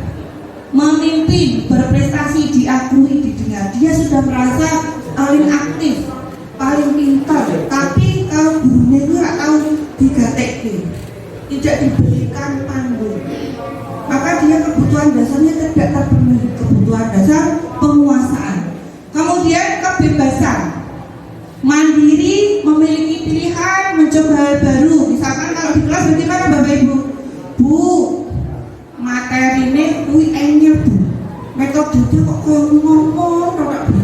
memimpin, berprestasi, diakui di dunia. Dia sudah merasa paling aktif, paling pintar, tapi kalau gurunya itu nggak tahu digatekke, tidak diberikan panggung, maka dia kebutuhan dasarnya tidak terpenuhi. Kebutuhan dasar penguasaan. Kemudian kebebasan, mandiri, memiliki pilihan, mencoba hal baru. Misalkan kalau di kelas bagaimana Bapak Ibu? Bu, materi ini kuwi enyel Bu, metode kok ngomong tok Bu.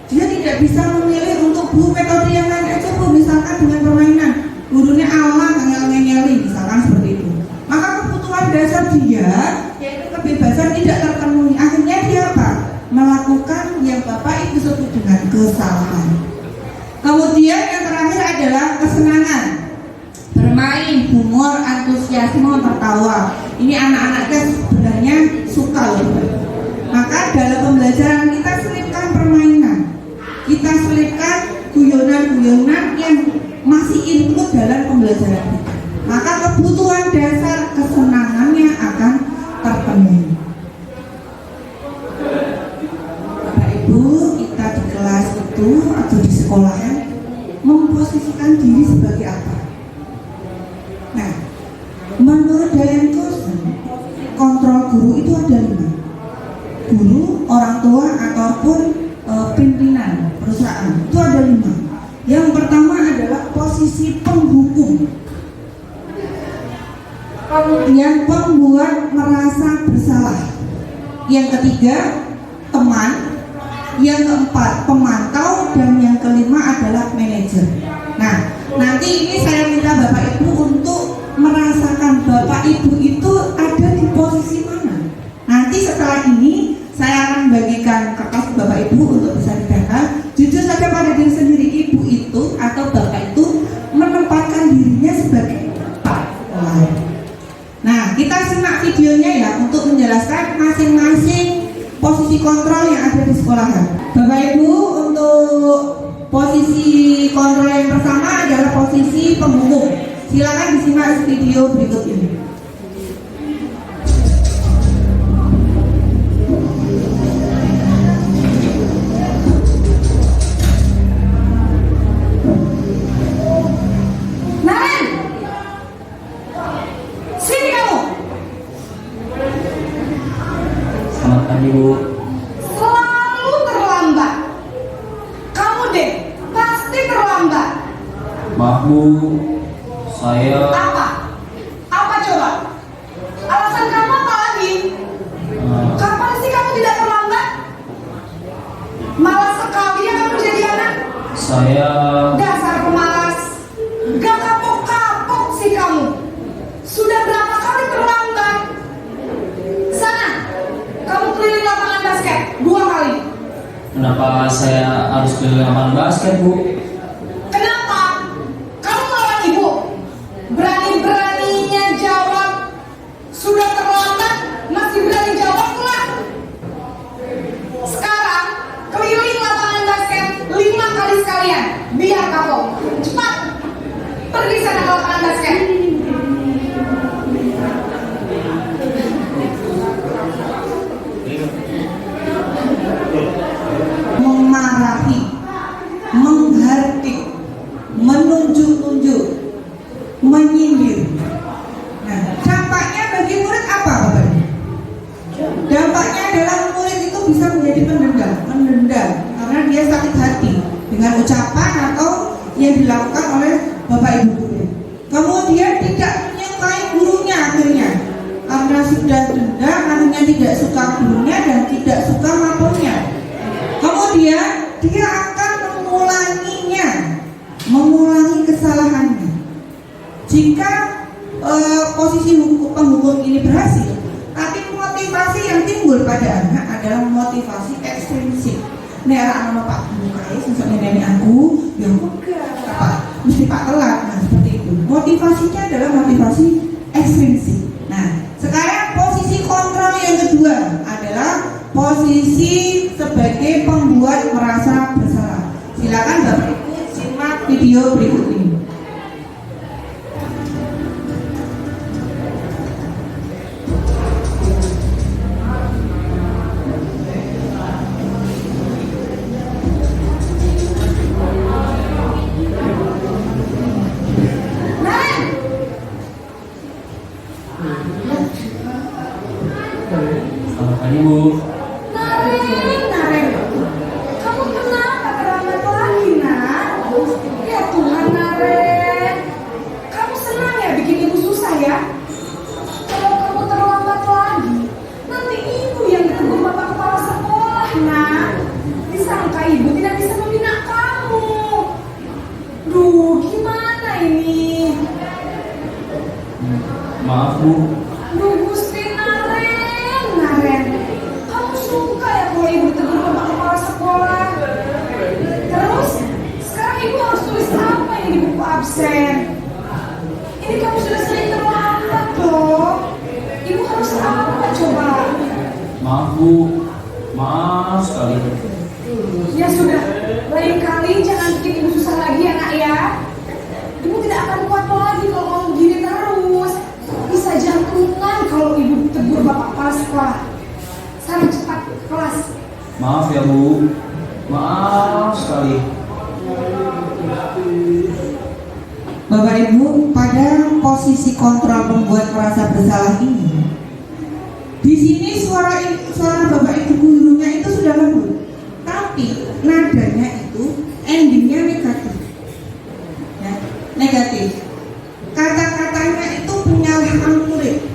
Dia tidak bisa memilih untuk Bu metode yang lain aja Bu, misalkan dengan permainan gurunya Allah ngel-ngeli misalkan seperti itu. Maka kebutuhan dasar dia yaitu kebebasan tidak terpenuhi. Akhirnya dia apa? Melakukan yang Bapak Ibu sebut dengan kesalahan. Kemudian yang terakhir adalah kesenangan, bermain, humor, antusiasme, tertawa. Ini anak-anaknya sebenarnya suka loh. Maka dalam pembelajaran kita selipkan permainan, kita selipkan guyonan-guyonan yang masih input dalam pembelajaran kita. Maka kebutuhan dasar kesenangannya akan terpenuhi. Bapak Ibu, kita di kelas itu atau di sekolahan memposisikan diri sebagai apa? Nah, menurut Dayan Kosen, kontrol guru itu ada 5. Guru, orang tua ataupun pimpinan perusahaan itu ada 5. Yang pertama adalah posisi penghukum. Kemudian pembuat merasa bersalah. Yang ketiga teman. Yang keempat pemantau, dan yang kelima adalah manajer. Nah, nanti ini saya minta Bapak Ibu untuk merasakan Bapak Ibu itu ada di posisi mana. Nanti setelah ini saya akan bagikan kertas Bapak Ibu untuk bisa ditempel. Jujur saja pada diri sendiri, Ibu itu atau Bapak itu menempatkan dirinya sebagai lain. Nah, kita simak videonya ya untuk menjelaskan masing-masing posisi kontrol yang ada di sekolahan. Bapak Ibu, untuk posisi kontrol yang pertama adalah posisi penghukum. Silakan disimak video berikut ini. Naren, sini kamu.
Selamat pagi Bu.
Selalu terlambat. Kamu deh pasti terlambat.
Maaf Bu, saya
Apa? Apa coba? Alasan kamu apa lagi? Kapan sih kamu tidak terlambat? Malas sekali ya kamu jadi anak.
saya
Dasar pemalas. Gak kapok-kapok sih kamu. Sudah berapa kali terlambat? Sana, kamu keliling lapangan basket 2 kali.
kenapa saya harus ke lapangan basket Bu?
Kenapa? Kamu lawan ibu. Berani-beraninya jawab. Sudah terlambat, masih berani jawab pula. Sekarang keliling lapangan basket 5 kali sekalian. Biar kapok. Cepat. Pergi sana ke lapangan basket. Memarahi, menghardik, menyindir. Nah, dampaknya bagi murid apa Bapak Ibu? Dampaknya adalah murid itu bisa menjadi pendendam karena dia sakit hati dengan ucapan atau yang dilakukan oleh Bapak Ibu guru. Kemudian tidak menyukai gurunya akhirnya karena sudah dendam, akhirnya tidak suka gurunya dan tidak suka maturnya. Kemudian dia akan mengulangi kesalahannya. Jika posisi penghukum ini berhasil, tapi motivasi yang timbul pada anak adalah motivasi ekstrinsik. Nek anak Pak guru kae sesuk nenek aku yang apa mesti Pak telat. Nah, seperti itu. Motivasinya adalah motivasi ekstrinsik. Nah, sekarang posisi kontrol yang kedua adalah posisi sebagai pembuat merasa bersalah. Silakan Bapak Ibu simak video berikut ini.
Selamat pagi Bu.
Naren, kamu kenapa terlambat lagi, Nak? Ya Tuhan, Naren, kamu senang ya bikin ibu susah ya? Kalau kamu terlambat lagi, nanti ibu yang ditegur bapak kepala sekolah, Nak. Disangka ibu tidak bisa membina kamu. Duh, gimana ini?
Maaf Bu.
Duh, Gusti Naren, kamu suka ya kalau ibu tegur bapak kepala sekolah? Terus, sekarang ibu harus tulis apa ini di buku absen? Ini kamu sudah sering terlambat loh. Ibu harus apa coba?
Maaf Bu. Maaf sekali.
Ya sudah, lain kali jangan bikin ibu susah lagi ya Nak ya. Ibu tidak akan kuat lagi kalau kamu gini terus. Bisa jantungan kalau ibu tegur bapak kepala sekolah. Sana cepat ke kelas.
Maaf ya Bu. Maaf sekali.
Bapak Ibu, pada posisi kontrol membuat merasa bersalah ini, di sini suara Bapak Ibu gurunya itu sudah lembut, tapi nadanya itu endingnya negatif, ya, negatif. Kata-katanya itu menyalahkan murid.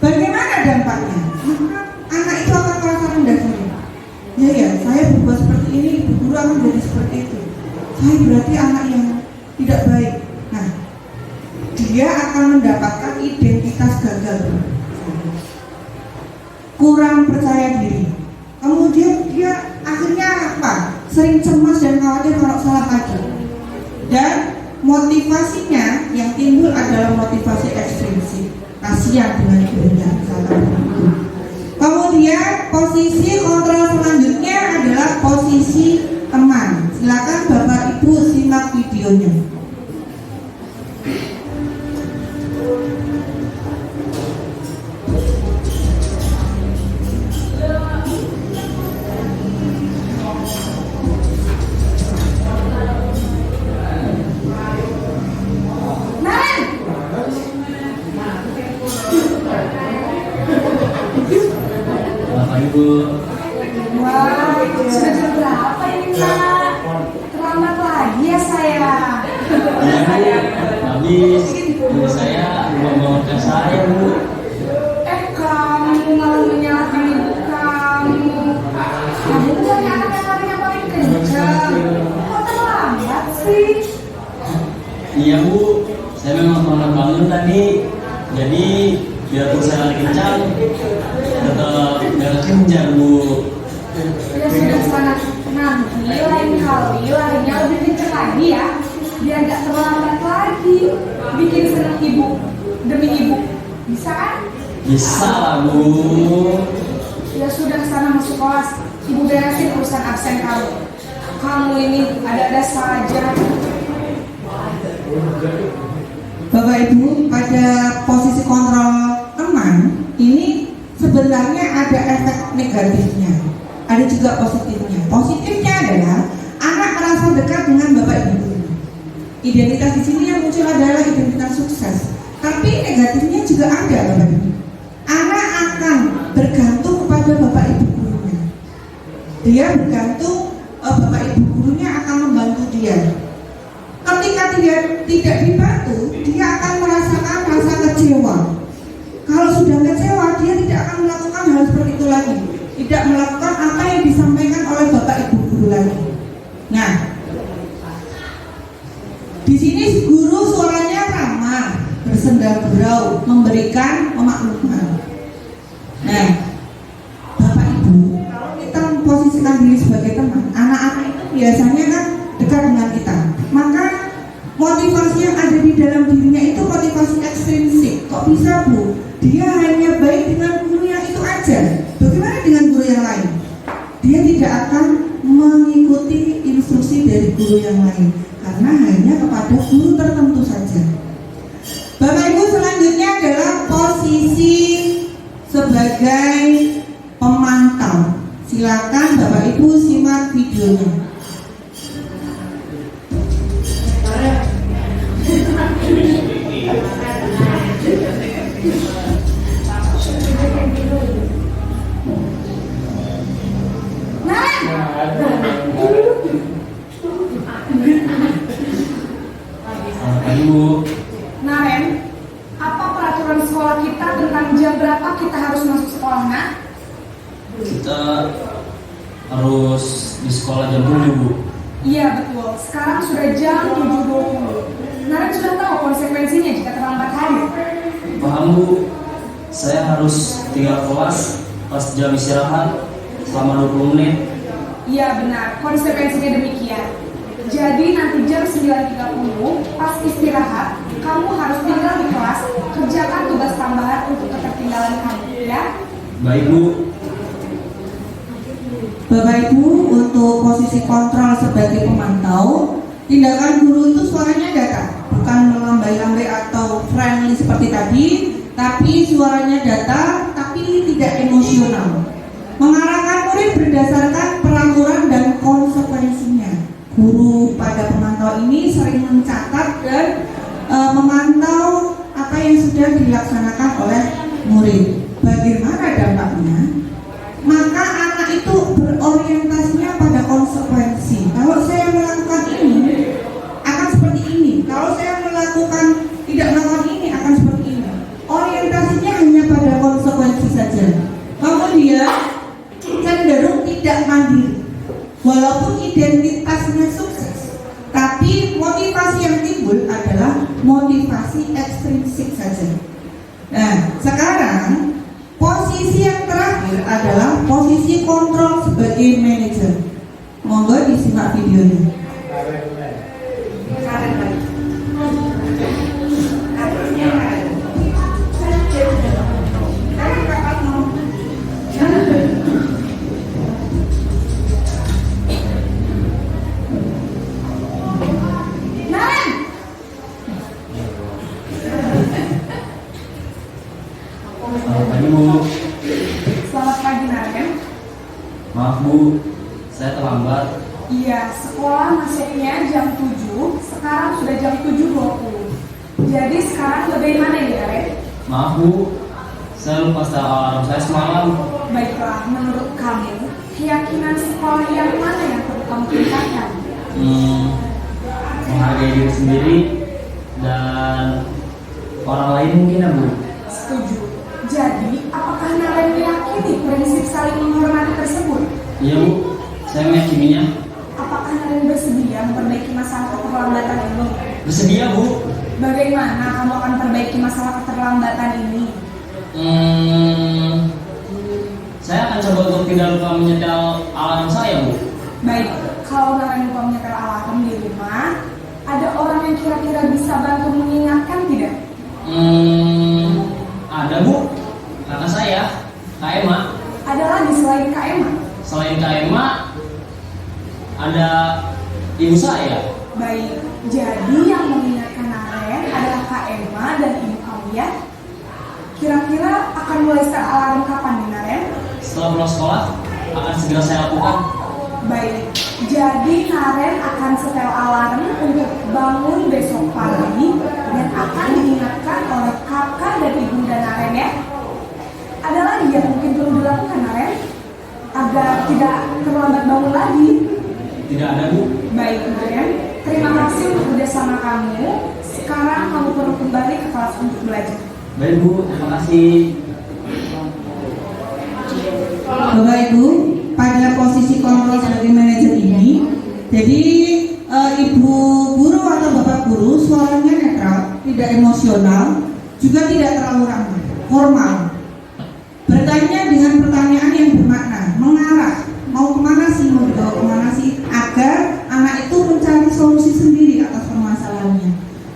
Bagaimana dampaknya? Maka anak itu akan merasa rendah diri. Ya, saya berbuat seperti ini, ibu guru akan jadi seperti itu. Saya berarti anak yang tidak baik. Nah, dia akan mendapatkan identitas gagal, kurang percaya diri. Kemudian dia akhirnya apa? Sering cemas dan khawatir kalau salah lagi. Dan motivasinya yang timbul adalah motivasi ekstrinsik, kasihan dengan gurunya. Kemudian posisi kontrol selanjutnya adalah posisi teman. Silakan Bapak Ibu simak videonya.
Naren,
Selamat pagi Bu.
wah, sudah jam berapa ini Nak? Terlambat lagi ya saya.
Iya Bu. Habis guru saya buang-buang kerja saya Bu.
Kamu malah menyalahkan ibu kamu. Kamu bukannya anak yang larinya paling kencang. Kok terlambat sih?
Iya Bu. Saya memang terlambat bangun tadi. Jadi biarpun saya lari kencang, tetap jaga kencang Bu.
Ya sudah sana, nanti lain kali larinya lebih kencang lagi ya, biar gak terlambat lagi. Bikin senang ibu demi ibu, bisa kan?
Bisa lah Bu.
Ya sudah sana masuk kelas, ibu beresin urusan absen kamu. Kamu ini ada-ada saja.
Bapak Ibu, pada posisi kontrol teman ini sebenarnya ada efek negatifnya, ada juga positifnya. Positifnya adalah anak merasa dekat dengan Bapak Ibu. Identitas di sini yang muncul adalah identitas sukses. Tapi negatifnya juga ada, Bapak Ibu. Anak akan bergantung kepada Bapak Ibu gurunya. Dia bergantung, Bapak Ibu gurunya akan membantu dia. Ketika dia tidak dibantu, dia akan merasakan rasa kecewa. Kalau sudah kecewa, dia tidak akan melakukan hal seperti itu lagi. Tidak melakukan apa yang disampaikan oleh Bapak Ibu guru lagi. Nah, di sini guru suaranya ramah, bersenda gurau, memberikan pemaklum. Nah, Bapak Ibu, kalau kita memposisikan diri sebagai teman, anak-anak itu biasanya kan dekat dengan kita. Maka motivasi yang ada di dalam dirinya itu motivasi ekstrinsik. Kok bisa, Bu? Dia hanya baik dengan guru yang itu aja. Bagaimana dengan guru yang lain? Dia tidak akan mengikuti instruksi dari guru yang lain, karena hanya kepada guru tertentu saja. Bapak Ibu, selanjutnya adalah posisi sebagai pemantau. Silakan Bapak Ibu simak videonya.
Ibu,
Naren, apa peraturan sekolah kita tentang jam berapa kita harus masuk sekolah, Nak?
kita harus di sekolah jam 7, Bu.
Iya betul, sekarang sudah jam 7.20. Naren sudah tahu konsekuensinya jika terlambat hadir.
Paham, Bu? Saya harus tinggal kelas pas jam istirahat selama 20 menit.
Iya benar, konsekuensinya demikian. Jadi nanti jam 9.30 pas istirahat, kamu harus tinggal di kelas, kerjakan tugas tambahan untuk ketertinggalan kamu, ya?
Baik, Bu.
Bapak Ibu, untuk posisi kontrol sebagai pemantau, tindakan guru itu suaranya datar, bukan melambai-lambai atau friendly seperti tadi, tapi suaranya datar, tapi tidak emosional. Mengarahkan murid berdasarkan peraturan dan konsekuensinya. Guru pada pemantau ini sering mencatat dan memantau apa yang sudah dilaksanakan oleh murid. Bagaimana dampaknya? Maka anak itu berorientasinya pada konsekuensi. Kalau saya melakukan ini akan seperti ini. Kalau saya tidak melakukan ini akan seperti ini. Orientasinya hanya pada konsekuensi saja. Kemudian cenderung tidak mandiri. Walaupun identitasnya sukses, tapi motivasi yang timbul adalah motivasi ekstrinsik saja. Nah, sekarang posisi yang terakhir adalah posisi kontrol sebagai manajer. Monggo disimak videonya.
Selamat pagi, Naren.
Maaf, Bu, saya terlambat.
Iya, sekolah masuknya jam 7, sekarang sudah jam 7.20. Jadi sekarang bagaimana ini, Naren?
Maaf, Bu, saya lupa setel alarm saya semalam.
Baiklah, menurut kamu, keyakinan sekolah yang mana yang perlu kamu tingkatkan?
Menghargai diri sendiri dan orang lain mungkin, ya, Bu.
Setuju. Jadi, apakah Naren meyakini prinsip saling menghormati tersebut?
Iya, Bu, saya meyakininya.
Apakah Naren bersedia memperbaiki masalah keterlambatan ini?
Bersedia, Bu.
Bagaimana kamu akan perbaiki masalah keterlambatan ini?
Saya akan coba untuk tidak lupa menyetel alarm saya, Bu.
Baik, kalau Naren lupa menyetel alarm di rumah, ada orang yang kira-kira bisa bantu mengingatkan tidak?
Ada, Bu. Kakak saya, Kak Emma.
Ada lagi selain Kak Emma?
Selain Kak Emma, ada ibu saya.
Baik, jadi yang mengingatkan Naren adalah Kak Emma dan ibu kamu, ya? Kira-kira akan mulai setel alarm kapan nih, Naren?
Setelah pulang sekolah, akan segera saya lakukan.
Baik, jadi Naren akan setel alarm untuk bangun besok dilakukan, Naren? Agar tidak terlambat bangun lagi.
Tidak ada, Bu.
Baik, Naren. Terima kasih untuk kerjasama kamu. Sekarang kamu perlu kembali ke kelas untuk belajar.
Baik, Bu. Terima kasih.
Bapak Ibu, pada posisi kontrol sebagai manajer ini, jadi Ibu guru atau Bapak guru suaranya netral, tidak emosional, juga tidak terlalu ramah, formal. Bertanya dengan pertanyaan yang bermakna, mengarah, mau kemana sih, mau dibawa kemana sih, agar anak itu mencari solusi sendiri atas permasalahannya.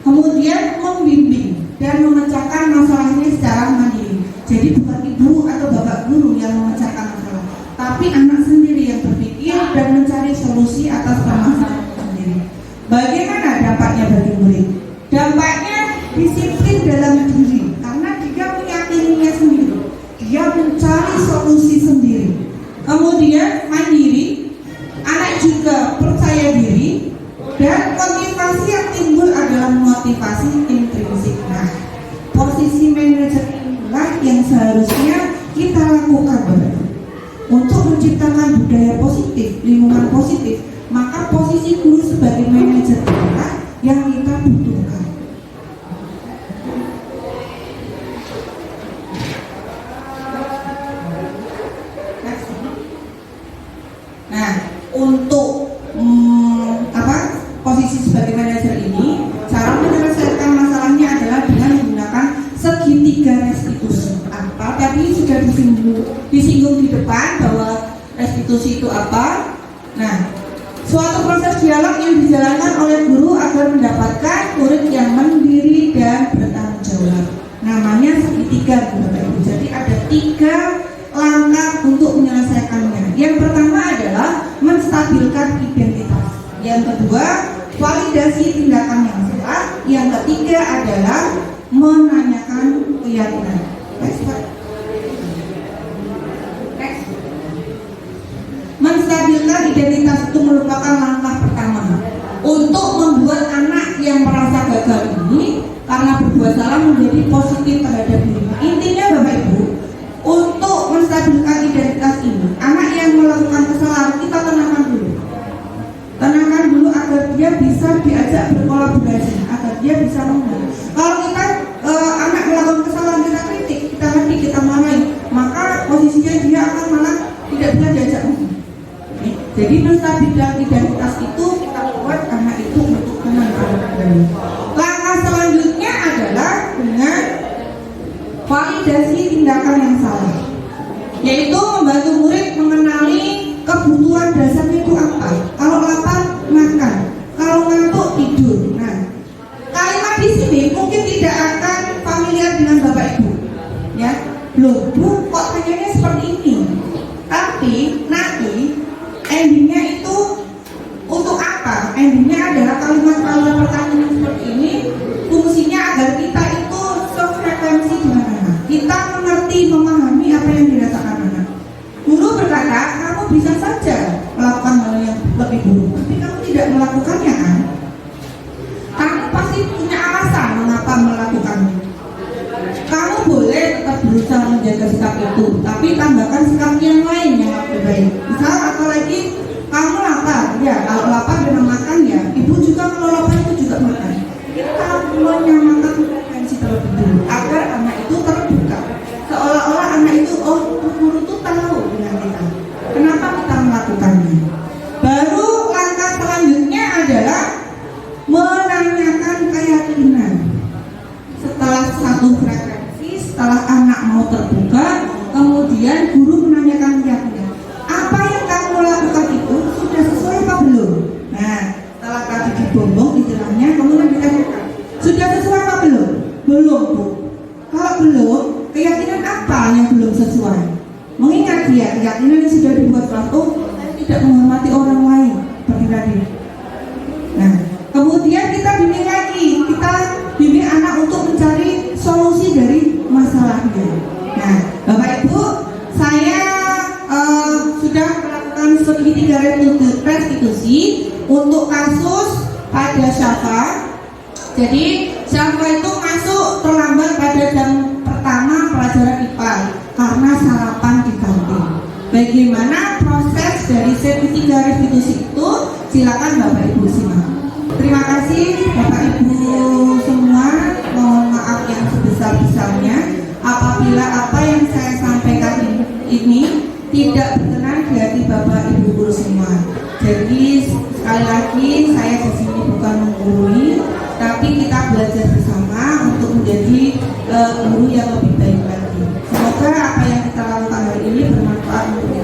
Kemudian membimbing dan memecahkan masalahnya secara mandiri. Jadi bukan ibu atau bapak guru yang memecahkan masalah, tapi anak sendiri yang berpikir dan mencari solusi atas permasalahan sendiri. Bagaimana dampaknya bagi murid? Dampaknya disiplin dalam diri, karena dia meyakininya sendiri. Dia mencari solusi sendiri. Kemudian mandiri, anak juga percaya diri, dan motivasi yang timbul adalah motivasi intrinsik. Nah, posisi manajer inilah yang seharusnya kita lakukan, Bapak. Untuk menciptakan budaya positif, lingkungan positif, maka posisi guru sebagai manajer inilah yang kita butuhkan. Nah, untuk posisi sebagai manajer ini, cara menyelesaikan masalahnya adalah dengan menggunakan segitiga restitusi. Apa tadi sudah disinggung di depan bahwa restitusi itu apa? Nah, suatu proses dialog yang dijalankan oleh guru agar mendapatkan murid yang mandiri dan bertanggung jawab. Namanya segitiga, Bapak Ibu. Jadi ada 3 langkah untuk menyelesaikannya. Yang pertama adalah menstabilkan identitas. Yang kedua, validasi tindakan yang salah. Yang ketiga adalah menanyakan keyakinan. Menstabilkan identitas itu merupakan langkah pertama untuk membuat anak yang merasa gagal ini karena berbuat salah menjadi positif terhadap dirinya. Intinya Bapak Ibu, untuk menstabilkan identitas ini, anak yang melakukan kesalahan kita tenangkan dulu agar dia bisa diajak berkolaborasi, agar dia bisa mengenal. Kalau kita anak melakukan kesalahan kita kritik, kita nanti kita marahi, maka posisinya dia akan malah tidak bisa diajak ngomong. Jadi menstabilkan identitas itu kita buat anak itu untuk tenang. Langkah selanjutnya adalah dengan validasi tindakan yang salah, yaitu membantu murid mengenali kebutuhan dasarnya itu apa. Kalau lapar makan, kalau ngantuk tidur. Nah, kalimat di sini mungkin tidak akan familiar dengan Bapak Ibu, ya. Loh, Bu, kok tanyanya seperti ini? Tapi nanti endingnya itu untuk apa? Endingnya adalah kalimat-kalimat pertanyaan seperti ini fungsinya agar kita itu sefrekuensi dengan anak. Kita mengerti, memahami apa yang dirasakan anak. Guru berkata, kamu bisa saja melakukan hal yang lebih buruk, tapi kamu tidak melakukannya, kan? Kamu pasti punya alasan mengapa melakukannya. Kamu boleh tetap berusaha menjaga sikap itu, tapi tambahkan sikap yang lain yang lebih baik. Misal, apalagi kamu lapar, ya kalau lapar memang makan, ya. Ibu juga kalau lapar itu juga makan. Kita menyamakan frekuensi terlebih dulu agar anak itu terbuka. Seolah-olah anak itu, oh, guru itu tahu dengan kita. Kenapa kita melakukannya? Baru langkah selanjutnya adalah menanyakan keyakinan. Setelah satu frekuensi, setelah anak mau terbuka, kemudian guru menanyakan keyakinan. Apa yang kamu lakukan itu sudah sesuai apa belum? Nah, setelah tadi dibombong istilahnya, kemudian ditanyakan, sudah sesuai apa belum? Belum, Bu. Kalau belum, keyakinan apa yang belum sesuai? Mengingat dia keyakinan yang sudah dibuat kelas, oh, saya tidak menghormati orang lain seperti tadi. Nah, kemudian kita bimbing lagi, kita bimbing anak untuk mencari solusi dari masalahnya. Nah, Bapak Ibu, saya sudah melakukan segitiga restitusi untuk kasus pada Syafa. Jadi Syafa itu masuk terlambat pada jam pertama pelajaran IPA. karena sarapan di kantin. Bagaimana proses dari sertifikat restitusi itu? Silakan Bapak Ibu simak. Terima kasih Bapak Ibu semua. Mohon maaf yang sebesar-besarnya apabila apa yang saya sampaikan ini tidak berkenan di hati Bapak Ibu guru semua. Jadi sekali lagi saya di sini bukan menggurui, tapi kita belajar bersama untuk menjadi guru yang lebih baik lagi. Semoga apa yang kita lakukan hari ini bermanfaat untuk